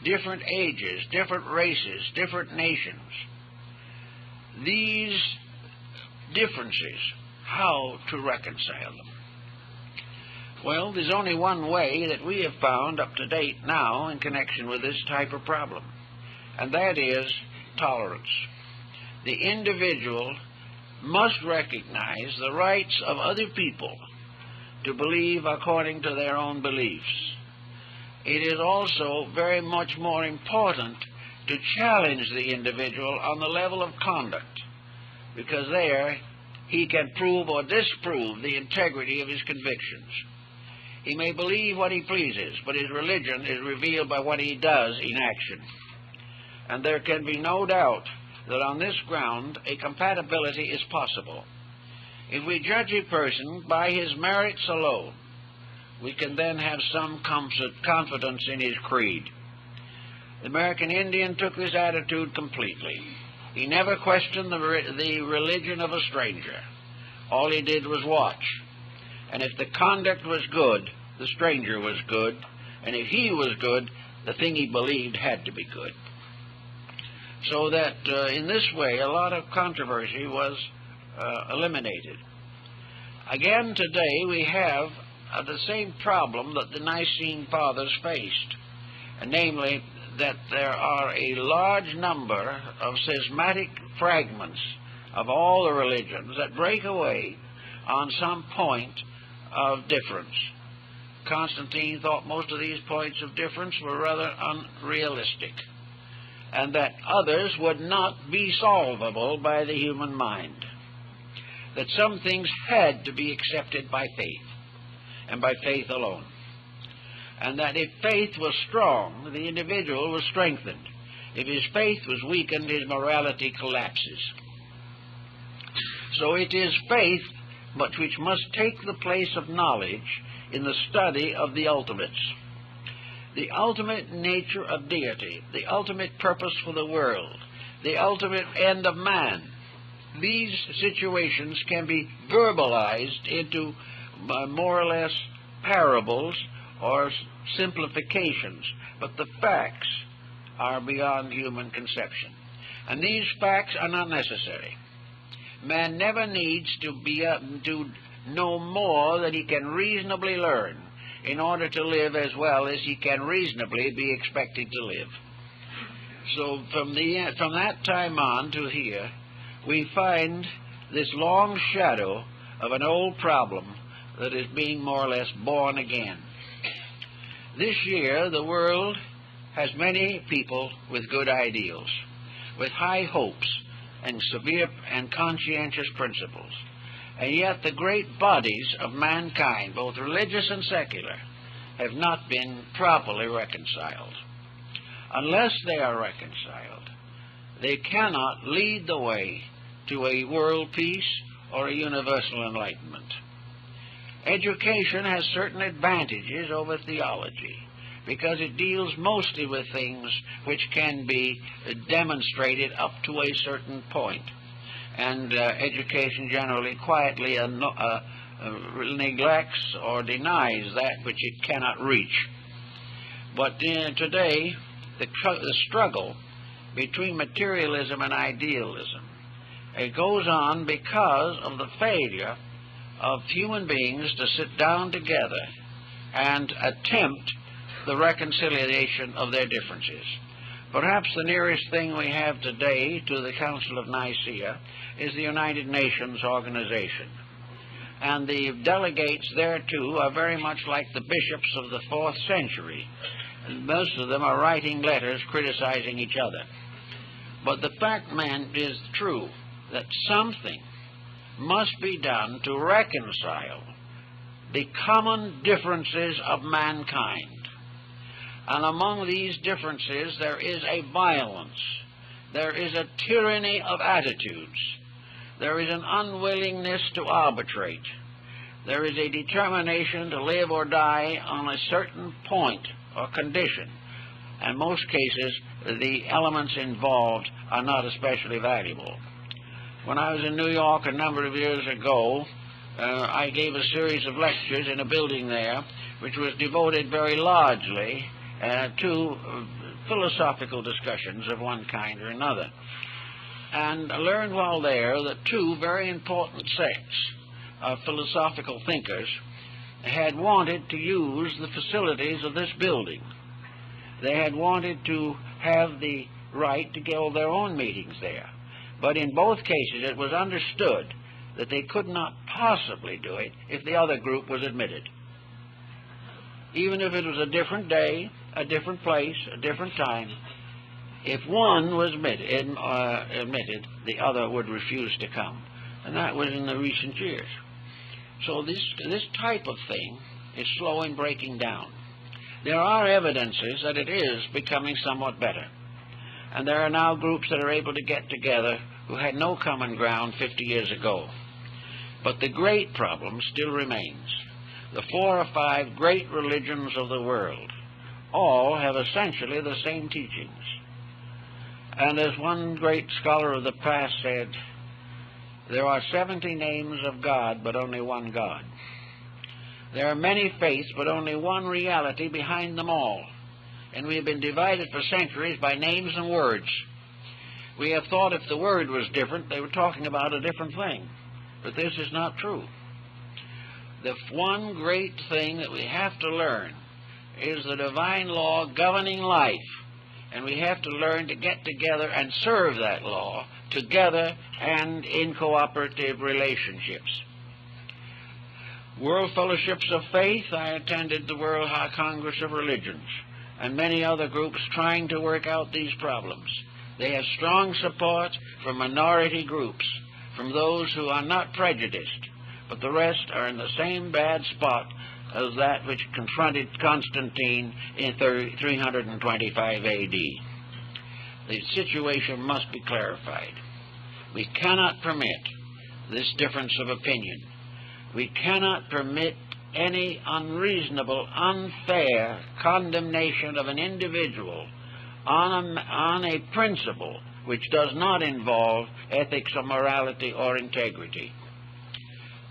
different ages, different races, different nations, these differences, how to reconcile them? Well, there's only one way that we have found up to date now in connection with this type of problem, and that is tolerance. The individual must recognize the rights of other people to believe according to their own beliefs. It is also very much more important to challenge the individual on the level of conduct, because there he can prove or disprove the integrity of his convictions. He may believe what he pleases, but his religion is revealed by what he does in action. And there can be no doubt that on this ground a compatibility is possible. If we judge a person by his merits alone, we can then have some confidence in his creed. The American Indian took this attitude completely. He never questioned the religion of a stranger. All he did was watch. And if the conduct was good, the stranger was good. And if he was good, the thing he believed had to be good. So that in this way, a lot of controversy was eliminated. Again, today we have the same problem that the Nicene Fathers faced, namely that there are a large number of schismatic fragments of all the religions that break away on some point of difference. Constantine thought most of these points of difference were rather unrealistic, and that others would not be solvable by the human mind, that some things had to be accepted by faith, and by faith alone, and that if faith was strong, the individual was strengthened. If his faith was weakened, his morality collapses. So it is faith, but which must take the place of knowledge in the study of the ultimates. The ultimate nature of deity, the ultimate purpose for the world, the ultimate end of man. These situations can be verbalized into more or less parables or simplifications, but the facts are beyond human conception. And these facts are not necessary. Man never needs to know more than he can reasonably learn in order to live as well as he can reasonably be expected to live. So from that time on to here, we find this long shadow of an old problem that is being more or less born again. This year, the world has many people with good ideals, with high hopes and severe and conscientious principles. And yet the great bodies of mankind, both religious and secular, have not been properly reconciled. Unless they are reconciled, they cannot lead the way to a world peace or a universal enlightenment. Education has certain advantages over theology because it deals mostly with things which can be demonstrated up to a certain point. And education generally quietly neglects or denies that which it cannot reach. But today, the struggle between materialism and idealism, it goes on because of the failure of human beings to sit down together and attempt the reconciliation of their differences. Perhaps the nearest thing we have today to the Council of Nicaea is the United Nations organization. And the delegates thereto are very much like the bishops of the 4th century. And most of them are writing letters criticizing each other. But the fact, man, is true that something must be done to reconcile the common differences of mankind. And among these differences there is a violence, there is a tyranny of attitudes, there is an unwillingness to arbitrate, there is a determination to live or die on a certain point or condition. In most cases, the elements involved are not especially valuable. When I was in New York a number of years ago, I gave a series of lectures in a building there which was devoted very largely to philosophical discussions of one kind or another. And I learned while there that two very important sects of philosophical thinkers had wanted to use the facilities of this building. They had wanted to have the right to hold their own meetings there. But in both cases it was understood that they could not possibly do it if the other group was admitted. Even if it was a different day, a different place, a different time, if one was admitted, the other would refuse to come. And that was in the recent years. So this type of thing is slow in breaking down. There are evidences that it is becoming somewhat better. And there are now groups that are able to get together who had no common ground 50 years ago. But the great problem still remains. The 4 or 5 great religions of the world all have essentially the same teachings. And as one great scholar of the past said, there are 70 names of God, but only one God. There are many faiths, but only one reality behind them all. And we have been divided for centuries by names and words. We have thought if the word was different, they were talking about a different thing. But this is not true. The one great thing that we have to learn is the divine law governing life. And we have to learn to get together and serve that law together and in cooperative relationships. World Fellowships of Faith, I attended the World Congress of Religions and many other groups trying to work out these problems. They have strong support from minority groups, from those who are not prejudiced, but the rest are in the same bad spot as that which confronted Constantine in 325 AD. The situation must be clarified. We cannot permit this difference of opinion. We cannot permit any unreasonable, unfair condemnation of an individual on a principle which does not involve ethics or morality or integrity.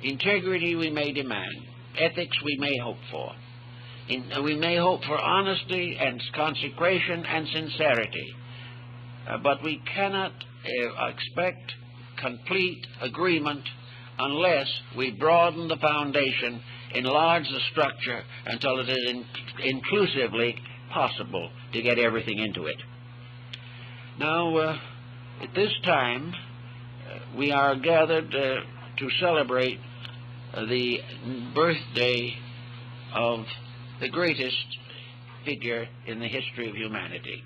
Integrity we may demand. Ethics we may hope for. We may hope for honesty and consecration and sincerity. But we cannot expect complete agreement unless we broaden the foundation, enlarge the structure until it is inclusively possible to get everything into it. Now, at this time, we are gathered to celebrate the birthday of the greatest figure in the history of humanity.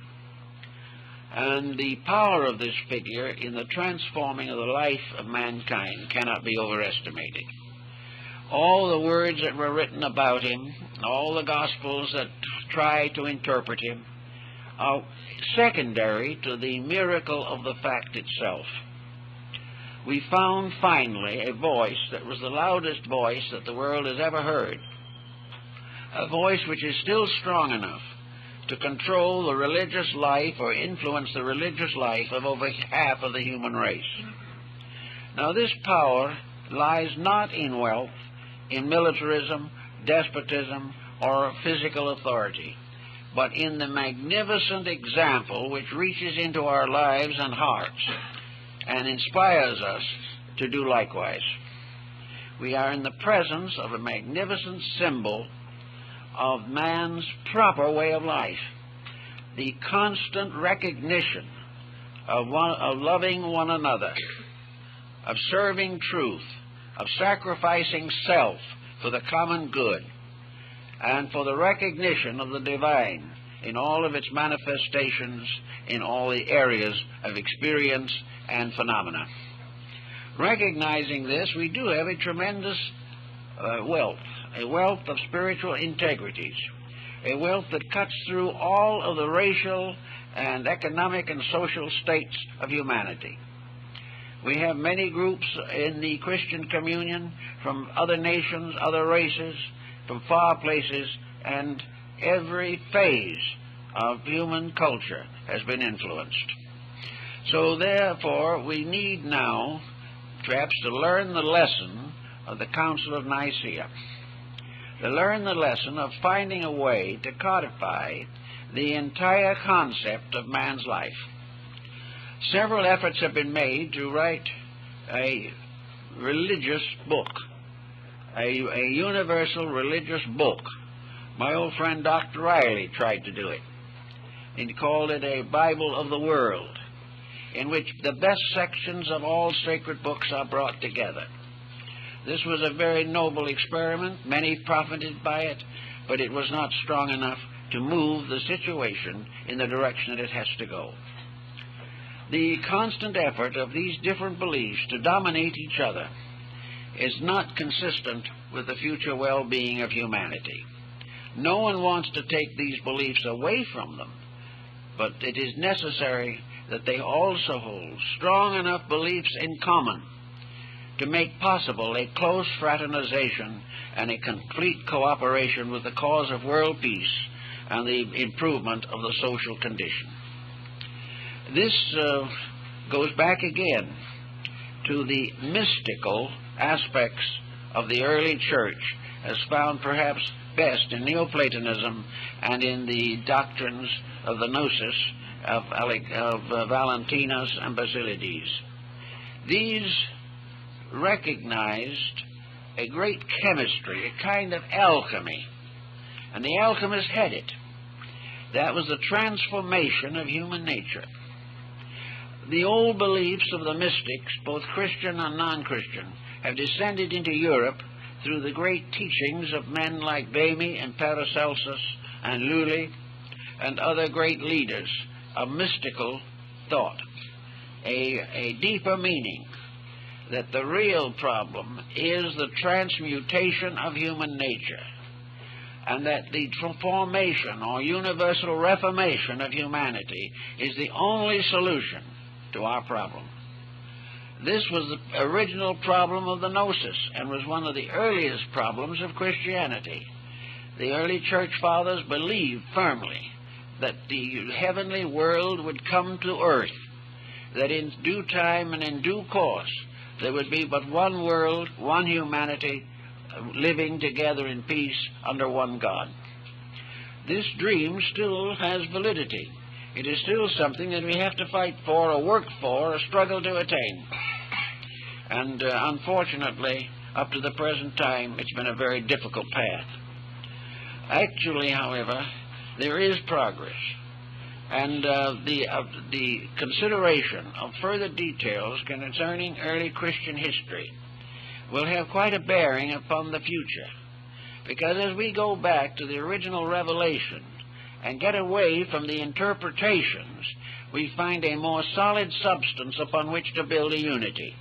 And the power of this figure in the transforming of the life of mankind cannot be overestimated. All the words that were written about him, all the Gospels that try to interpret him, are secondary to the miracle of the fact itself. We found finally a voice that was the loudest voice that the world has ever heard, a voice which is still strong enough to control the religious life or influence the religious life of over half of the human race. Now, this power lies not in wealth, in militarism, despotism, or physical authority, but in the magnificent example which reaches into our lives and hearts and inspires us to do likewise. We are in the presence of a magnificent symbol of man's proper way of life, the constant recognition of loving one another, of serving truth, of sacrificing self for the common good, and for the recognition of the divine in all of its manifestations in all the areas of experience and phenomena. Recognizing this, we do have a tremendous wealth, a wealth of spiritual integrities, a wealth that cuts through all of the racial and economic and social states of humanity. We have many groups in the Christian communion from other nations, other races, from far places, and every phase of human culture has been influenced. So therefore, we need now perhaps to learn the lesson of the Council of Nicaea, to learn the lesson of finding a way to codify the entire concept of man's life. Several efforts have been made to write a religious book, a universal religious book. My old friend Dr. Riley tried to do it. He called it a Bible of the World, in which the best sections of all sacred books are brought together. This was a very noble experiment. Many profited by it, but it was not strong enough to move the situation in the direction that it has to go. The constant effort of these different beliefs to dominate each other is not consistent with the future well-being of humanity. No one wants to take these beliefs away from them, but it is necessary that they also hold strong enough beliefs in common to make possible a close fraternization and a complete cooperation with the cause of world peace and the improvement of the social condition. This goes back again to the mystical aspects of the early church, as found perhaps best in Neoplatonism and in the doctrines of the Gnosis of Valentinus and Basilides. These recognized a great chemistry, a kind of alchemy, and the alchemists had it. That was the transformation of human nature. The old beliefs of the mystics, both Christian and non-Christian, have descended into Europe through the great teachings of men like Bami and Paracelsus and Lully and other great leaders of mystical thought. A deeper meaning that the real problem is the transmutation of human nature, and that the formation or universal reformation of humanity is the only solution to our problem. This was the original problem of the Gnosis and was one of the earliest problems of Christianity. The early church fathers believed firmly that the heavenly world would come to earth, that in due time and in due course there would be but one world, one humanity, living together in peace under one God. This dream still has validity. It is still something that we have to fight for or work for or struggle to attain. And unfortunately, up to the present time, it's been a very difficult path. Actually, however, there is progress. And the consideration of further details concerning early Christian history will have quite a bearing upon the future. Because as we go back to the original revelation and get away from the interpretations we find a more solid substance upon which to build a unity.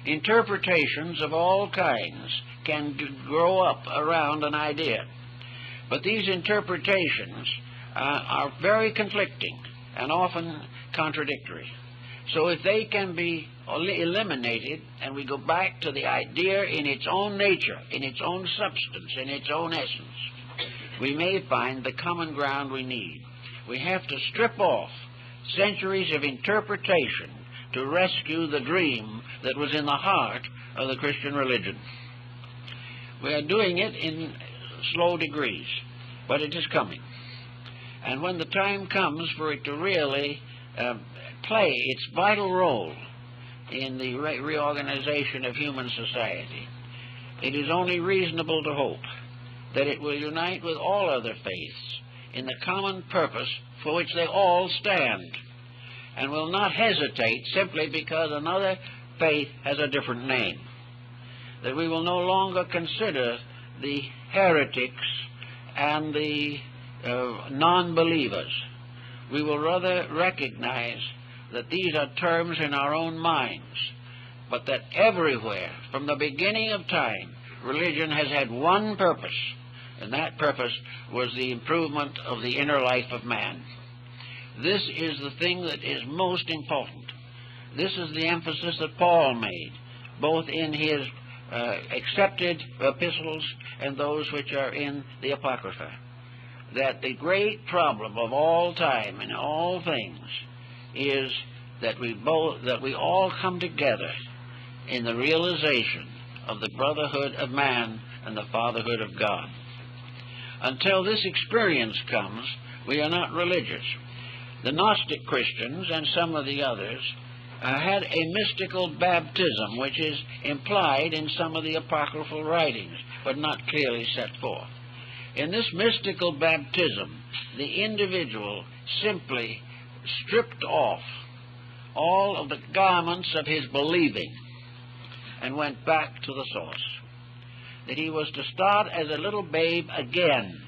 Interpretations of all kinds can grow up around an idea, but these interpretations are very conflicting and often contradictory. So if they can be eliminated and we go back to the idea in its own nature, in its own substance, in its own essence, we may find the common ground we need. We have to strip off centuries of interpretation to rescue the dream that was in the heart of the Christian religion. We are doing it in slow degrees, but it is coming. And when the time comes for it to really play its vital role in the reorganization of human society, it is only reasonable to hope that it will unite with all other faiths in the common purpose for which they all stand, and will not hesitate simply because another faith has a different name. That we will no longer consider the heretics and the non-believers. We will rather recognize that these are terms in our own minds, but that everywhere, from the beginning of time, religion has had one purpose, and that purpose was the improvement of the inner life of man. This is the thing that is most important. This is the emphasis that Paul made, both in his accepted epistles and those which are in the Apocrypha, that the great problem of all time and all things is that we all come together in the realization of the brotherhood of man and the fatherhood of God. Until this experience comes, we are not religious. The Gnostic Christians and some of the others had a mystical baptism, which is implied in some of the apocryphal writings, but not clearly set forth. In this mystical baptism, the individual simply stripped off all of the garments of his believing and went back to the source. That he was to start as a little babe again.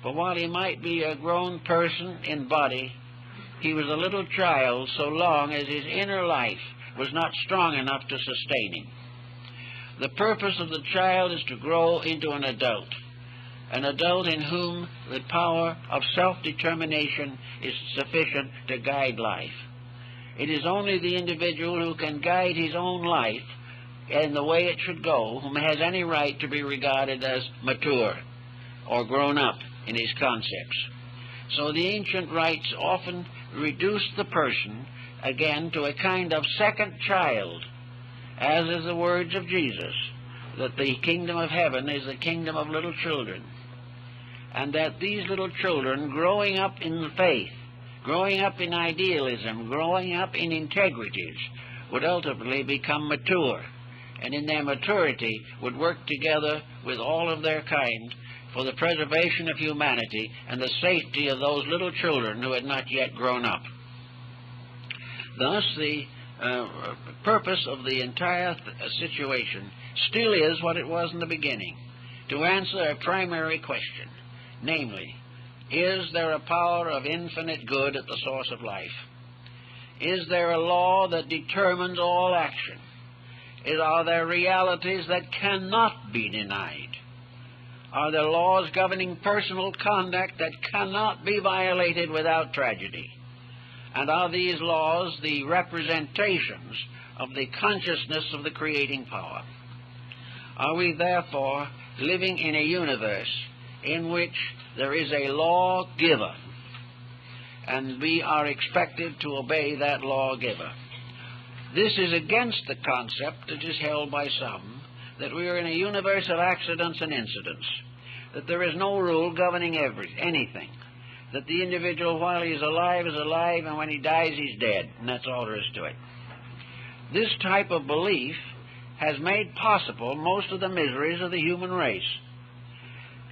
For while he might be a grown person in body, he was a little child so long as his inner life was not strong enough to sustain him. The purpose of the child is to grow into an adult in whom the power of self-determination is sufficient to guide life. It is only the individual who can guide his own life in the way it should go whom has any right to be regarded as mature or grown up in his concepts. So the ancient rites often reduce the person again to a kind of second child, as is the words of Jesus, that the kingdom of heaven is the kingdom of little children, and that these little children growing up in the faith, growing up in idealism, growing up in integrities, would ultimately become mature, and in their maturity would work together with all of their kind for the preservation of humanity and the safety of those little children who had not yet grown up. Thus, the purpose of the entire situation still is what it was in the beginning, to answer a primary question, namely, is there a power of infinite good at the source of life? Is there a law that determines all action? Are there realities that cannot be denied? Are there laws governing personal conduct that cannot be violated without tragedy? And are these laws the representations of the consciousness of the creating power? Are we therefore living in a universe in which there is a lawgiver, and we are expected to obey that lawgiver? This is against the concept that is held by some, that we are in a universe of accidents and incidents, that there is no rule governing anything, that the individual while he is alive, and when he dies, he's dead, and that's all there is to it. This type of belief has made possible most of the miseries of the human race,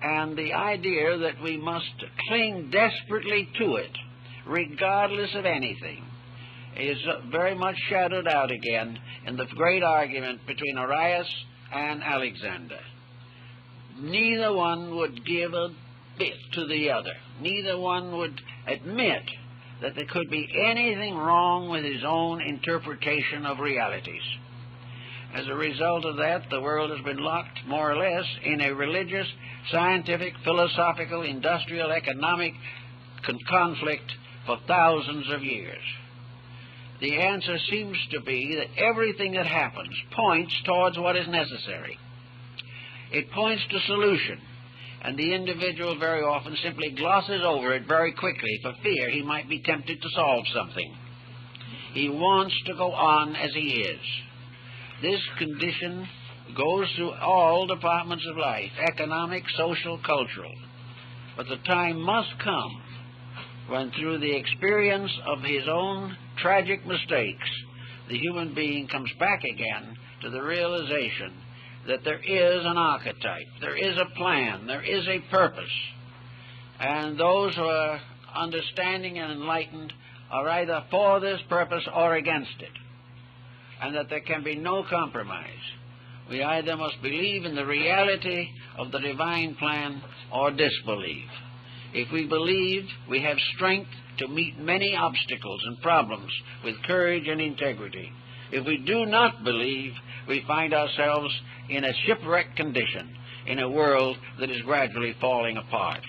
and the idea that we must cling desperately to it, regardless of anything, is very much shadowed out again in the great argument between Arius and Alexander. Neither one would give a bit to the other. Neither one would admit that there could be anything wrong with his own interpretation of realities. As a result of that, the world has been locked, more or less, in a religious, scientific, philosophical, industrial, economic conflict for thousands of years. The answer seems to be that everything that happens points towards what is necessary. It points to solution, and the individual very often simply glosses over it very quickly for fear he might be tempted to solve something. He wants to go on as he is. This condition goes through all departments of life, economic, social, cultural. But the time must come when, through the experience of his own tragic mistakes, the human being comes back again to the realization that there is an archetype, there is a plan, there is a purpose. And those who are understanding and enlightened are either for this purpose or against it, and that there can be no compromise. We either must believe in the reality of the divine plan or disbelieve. If we believe, we have strength to meet many obstacles and problems with courage and integrity. If we do not believe, we find ourselves in a shipwrecked condition in a world that is gradually falling apart.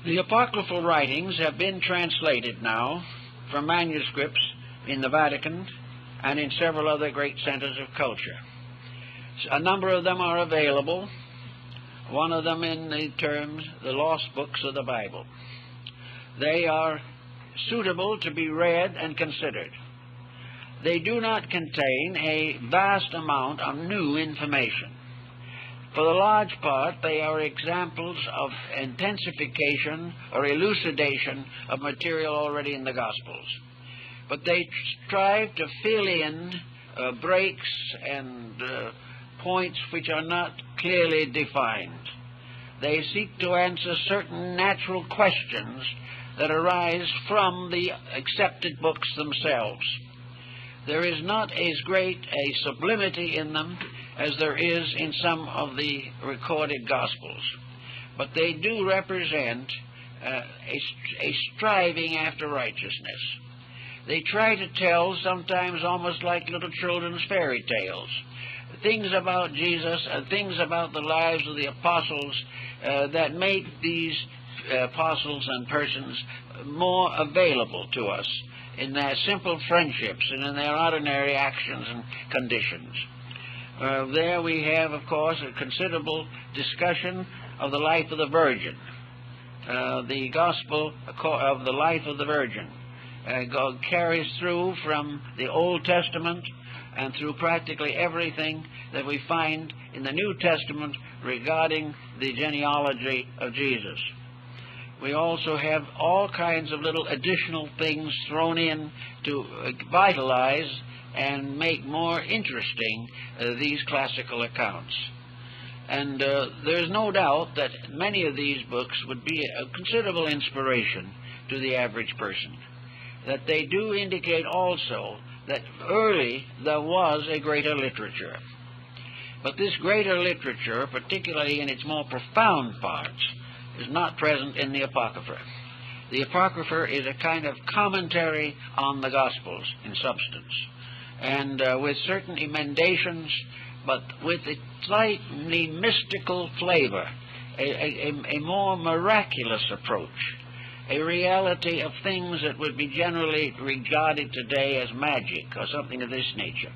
The apocryphal writings have been translated now from manuscripts in the Vatican and in several other great centers of culture. A number of them are available, one of them in the terms, the lost books of the Bible. They are suitable to be read and considered. They do not contain a vast amount of new information. For the large part, they are examples of intensification or elucidation of material already in the Gospels. But they strive to fill in breaks and points which are not clearly defined. They seek to answer certain natural questions that arise from the accepted books themselves. There is not as great a sublimity in them as there is in some of the recorded Gospels, but they do represent a striving after righteousness. They try to tell, sometimes almost like little children's fairy tales, things about Jesus and things about the lives of the apostles that make these apostles and persons more available to us in their simple friendships and in their ordinary actions and conditions. There we have, of course, a considerable discussion of the life of the Virgin. The Gospel of the life of the Virgin carries through from the Old Testament and through practically everything that we find in the New Testament regarding the genealogy of Jesus. We also have all kinds of little additional things thrown in to vitalize and make more interesting these classical accounts. And there's no doubt that many of these books would be a considerable inspiration to the average person. That they do indicate also that early there was a greater literature. But this greater literature, particularly in its more profound parts, is not present in the Apocrypha. The Apocrypha is a kind of commentary on the Gospels in substance, and with certain emendations, but with a slightly mystical flavor, a more miraculous approach, a reality of things that would be generally regarded today as magic or something of this nature.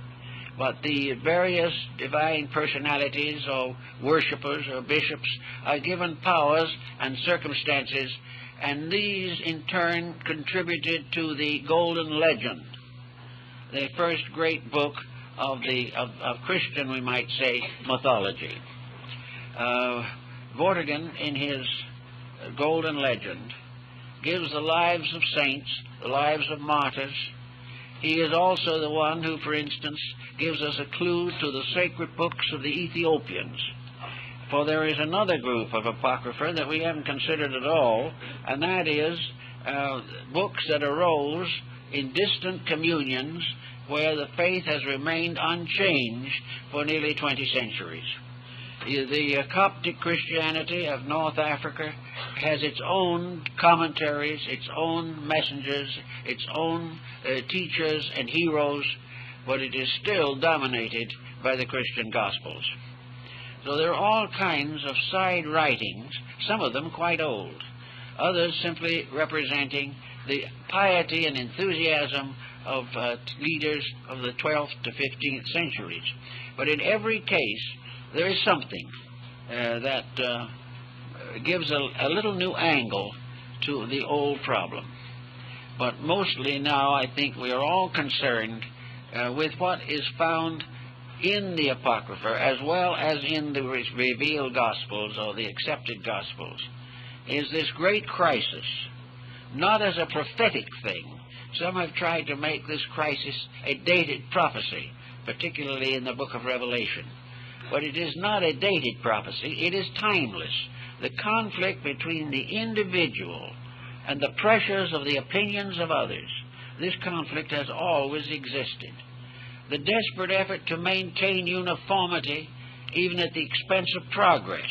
But the various divine personalities or worshippers or bishops are given powers and circumstances, and these in turn contributed to the Golden Legend, the first great book of Christian, we might say, mythology. Vortigern, in his Golden Legend, gives the lives of saints, the lives of martyrs. He is also the one who, for instance, gives us a clue to the sacred books of the Ethiopians. For there is another group of Apocrypha that we haven't considered at all, and that is books that arose in distant communions where the faith has remained unchanged for nearly 20 centuries. The Coptic Christianity of North Africa has its own commentaries, its own messengers, its own teachers and heroes, but it is still dominated by the Christian Gospels. So there are all kinds of side writings, some of them quite old, others simply representing the piety and enthusiasm of leaders of the 12th to 15th centuries. But in every case, there is something that gives a little new angle to the old problem. But mostly now I think we are all concerned with what is found in the Apocrypha as well as in the revealed Gospels or the accepted Gospels, is this great crisis, not as a prophetic thing. Some have tried to make this crisis a dated prophecy, particularly in the book of Revelation. But it is not a dated prophecy, it is timeless. The conflict between the individual and the pressures of the opinions of others, this conflict has always existed. The desperate effort to maintain uniformity, even at the expense of progress,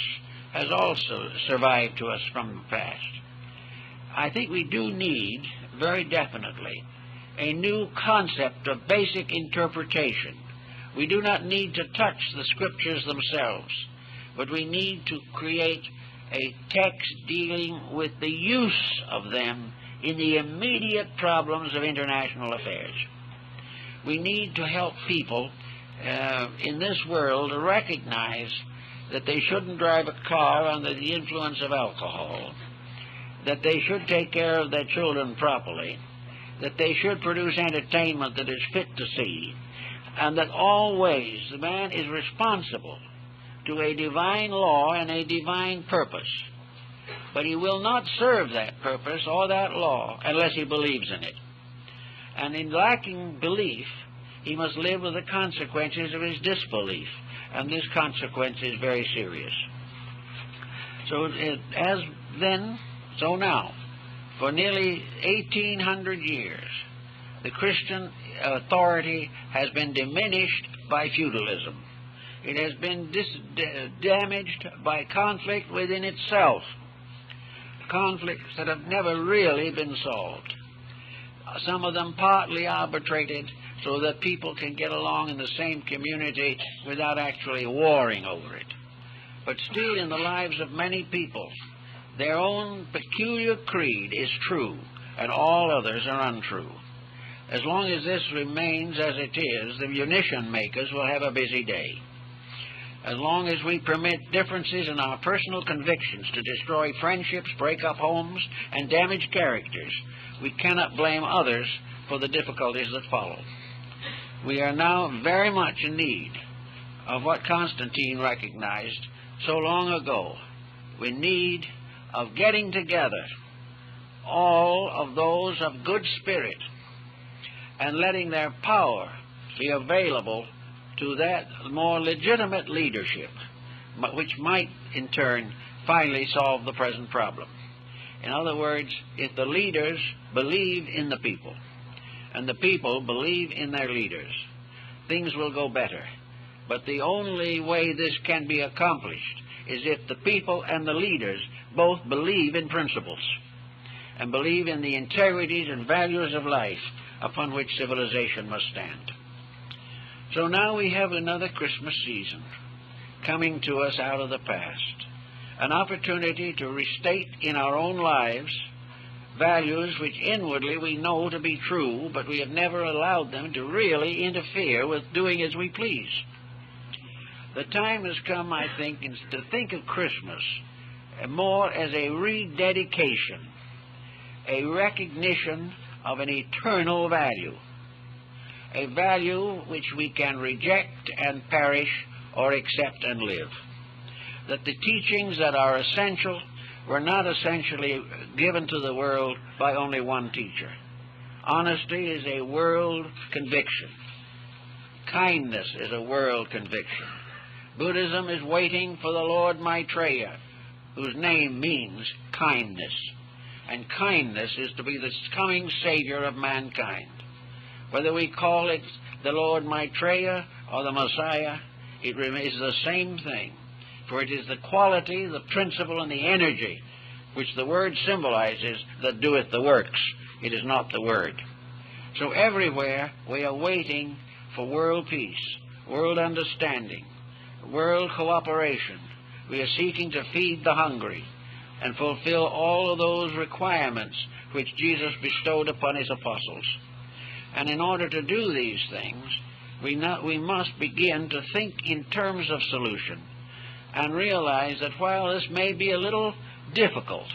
has also survived to us from the past. I think we do need, very definitely, a new concept of basic interpretation. We do not need to touch the Scriptures themselves, but we need to create a text dealing with the use of them in the immediate problems of international affairs. We need to help people in this world to recognize that they shouldn't drive a car under the influence of alcohol, that they should take care of their children properly, that they should produce entertainment that is fit to see, and that always the man is responsible to a divine law and a divine purpose. But he will not serve that purpose or that law unless he believes in it. And in lacking belief, he must live with the consequences of his disbelief, and this consequence is very serious. So as then, so now, for nearly 1,800 years, the Christian authority has been diminished by feudalism. It has been damaged by conflict within itself, conflicts that have never really been solved. Some of them partly arbitrated so that people can get along in the same community without actually warring over it. But still, in the lives of many people, their own peculiar creed is true, and all others are untrue. As long as this remains as it is, the munition makers will have a busy day. As long as we permit differences in our personal convictions to destroy friendships, break up homes, and damage characters, we cannot blame others for the difficulties that follow. We are now very much in need of what Constantine recognized so long ago. We need of getting together all of those of good spirit and letting their power be available to that more legitimate leadership, which might in turn finally solve the present problem. In other words, if the leaders believe in the people and the people believe in their leaders, things will go better. But the only way this can be accomplished is if the people and the leaders both believe in principles and believe in the integrities and values of life upon which civilization must stand. So now we have another Christmas season coming to us out of the past, an opportunity to restate in our own lives values which inwardly we know to be true, but we have never allowed them to really interfere with doing as we please. The time has come, I think, to think of Christmas more as a rededication, a recognition of an eternal value, a value which we can reject and perish or accept and live. That the teachings that are essential were not essentially given to the world by only one teacher. Honesty is a world conviction. Kindness is a world conviction. Buddhism is waiting for the Lord Maitreya, whose name means kindness. And kindness is to be the coming Savior of mankind. Whether we call it the Lord Maitreya or the Messiah, it remains the same thing. For it is the quality, the principle, and the energy which the Word symbolizes that doeth the works. It is not the Word. So everywhere we are waiting for world peace, world understanding, world cooperation. We are seeking to feed the hungry and fulfill all of those requirements which Jesus bestowed upon his apostles. And in order to do these things, we must begin to think in terms of solution and realize that while this may be a little difficult,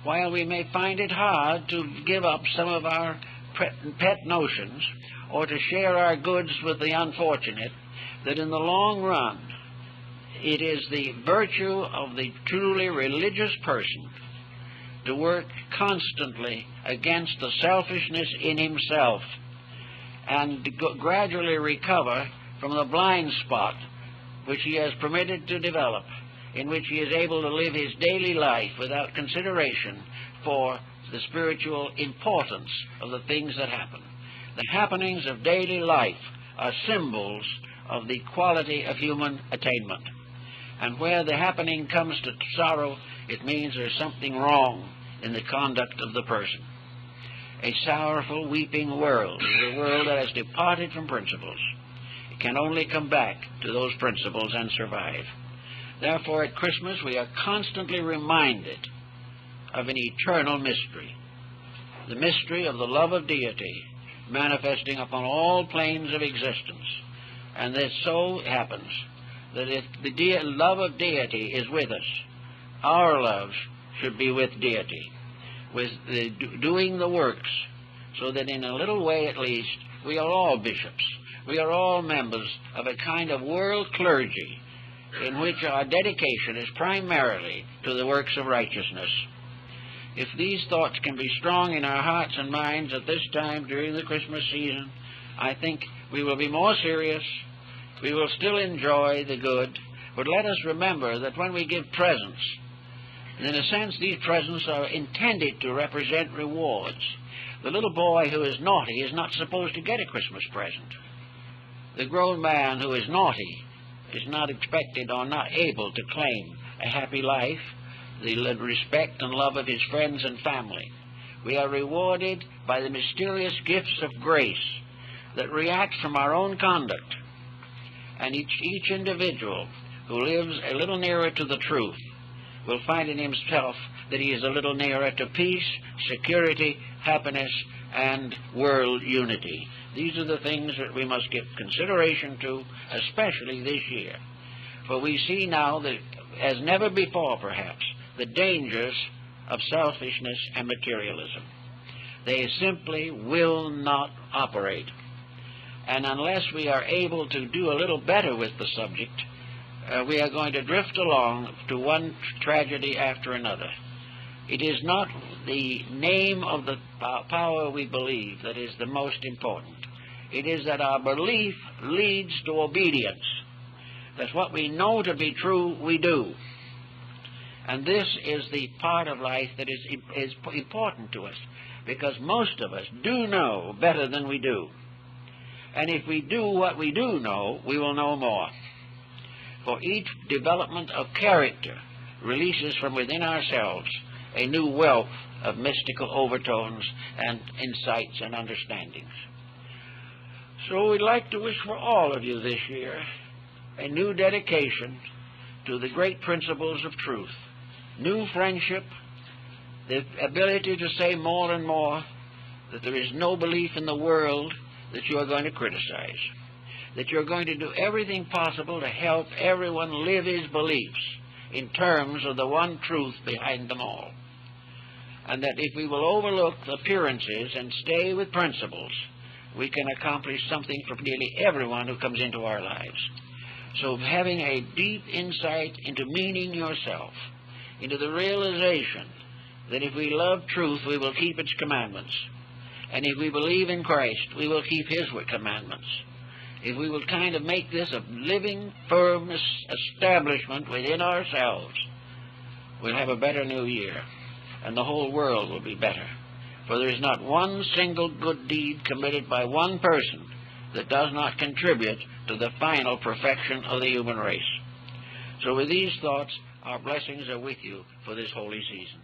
while we may find it hard to give up some of our pet notions or to share our goods with the unfortunate, that in the long run it is the virtue of the truly religious person to work constantly against the selfishness in himself and to gradually recover from the blind spot which he has permitted to develop, in which he is able to live his daily life without consideration for the spiritual importance of the things that happen. The happenings of daily life are symbols of the quality of human attainment. And where the happening comes to sorrow, it means there's something wrong in the conduct of the person. A sorrowful, weeping world is a world that has departed from principles. It can only come back to those principles and survive. Therefore, at Christmas, we are constantly reminded of an eternal mystery, the mystery of the love of deity manifesting upon all planes of existence. And this so happens that if the love of deity is with us, our love should be with deity, with doing the works, so that in a little way at least, we are all bishops. We are all members of a kind of world clergy in which our dedication is primarily to the works of righteousness. If these thoughts can be strong in our hearts and minds at this time during the Christmas season, I think we will be more serious. We will still enjoy the good, but let us remember that when we give presents, in a sense these presents are intended to represent rewards. The little boy who is naughty is not supposed to get a Christmas present. The grown man who is naughty is not expected or not able to claim a happy life, the respect and love of his friends and family. We are rewarded by the mysterious gifts of grace that react from our own conduct. And each individual who lives a little nearer to the truth will find in himself that he is a little nearer to peace, security, happiness, and world unity. These are the things that we must give consideration to, especially this year. For we see now that, as never before perhaps, the dangers of selfishness and materialism. They simply will not operate. And unless we are able to do a little better with the subject, we are going to drift along to one tragedy after another. It is not the name of the power we believe that is the most important. It is that our belief leads to obedience. That what we know to be true, we do. And this is the part of life that is important to us, because most of us do know better than we do. And if we do what we do know, we will know more. For each development of character releases from within ourselves a new wealth of mystical overtones and insights and understandings. So we'd like to wish for all of you this year a new dedication to the great principles of truth, new friendship, the ability to say more and more that there is no belief in the world that you are going to criticize, that you're going to do everything possible to help everyone live his beliefs in terms of the one truth behind them all, and that if we will overlook appearances and stay with principles, we can accomplish something for nearly everyone who comes into our lives. So having a deep insight into meaning yourself, into the realization that if we love truth, we will keep its commandments. And if we believe in Christ, we will keep his commandments. If we will kind of make this a living, firm establishment within ourselves, we'll have a better new year, and the whole world will be better. For there is not one single good deed committed by one person that does not contribute to the final perfection of the human race. So with these thoughts, our blessings are with you for this holy season.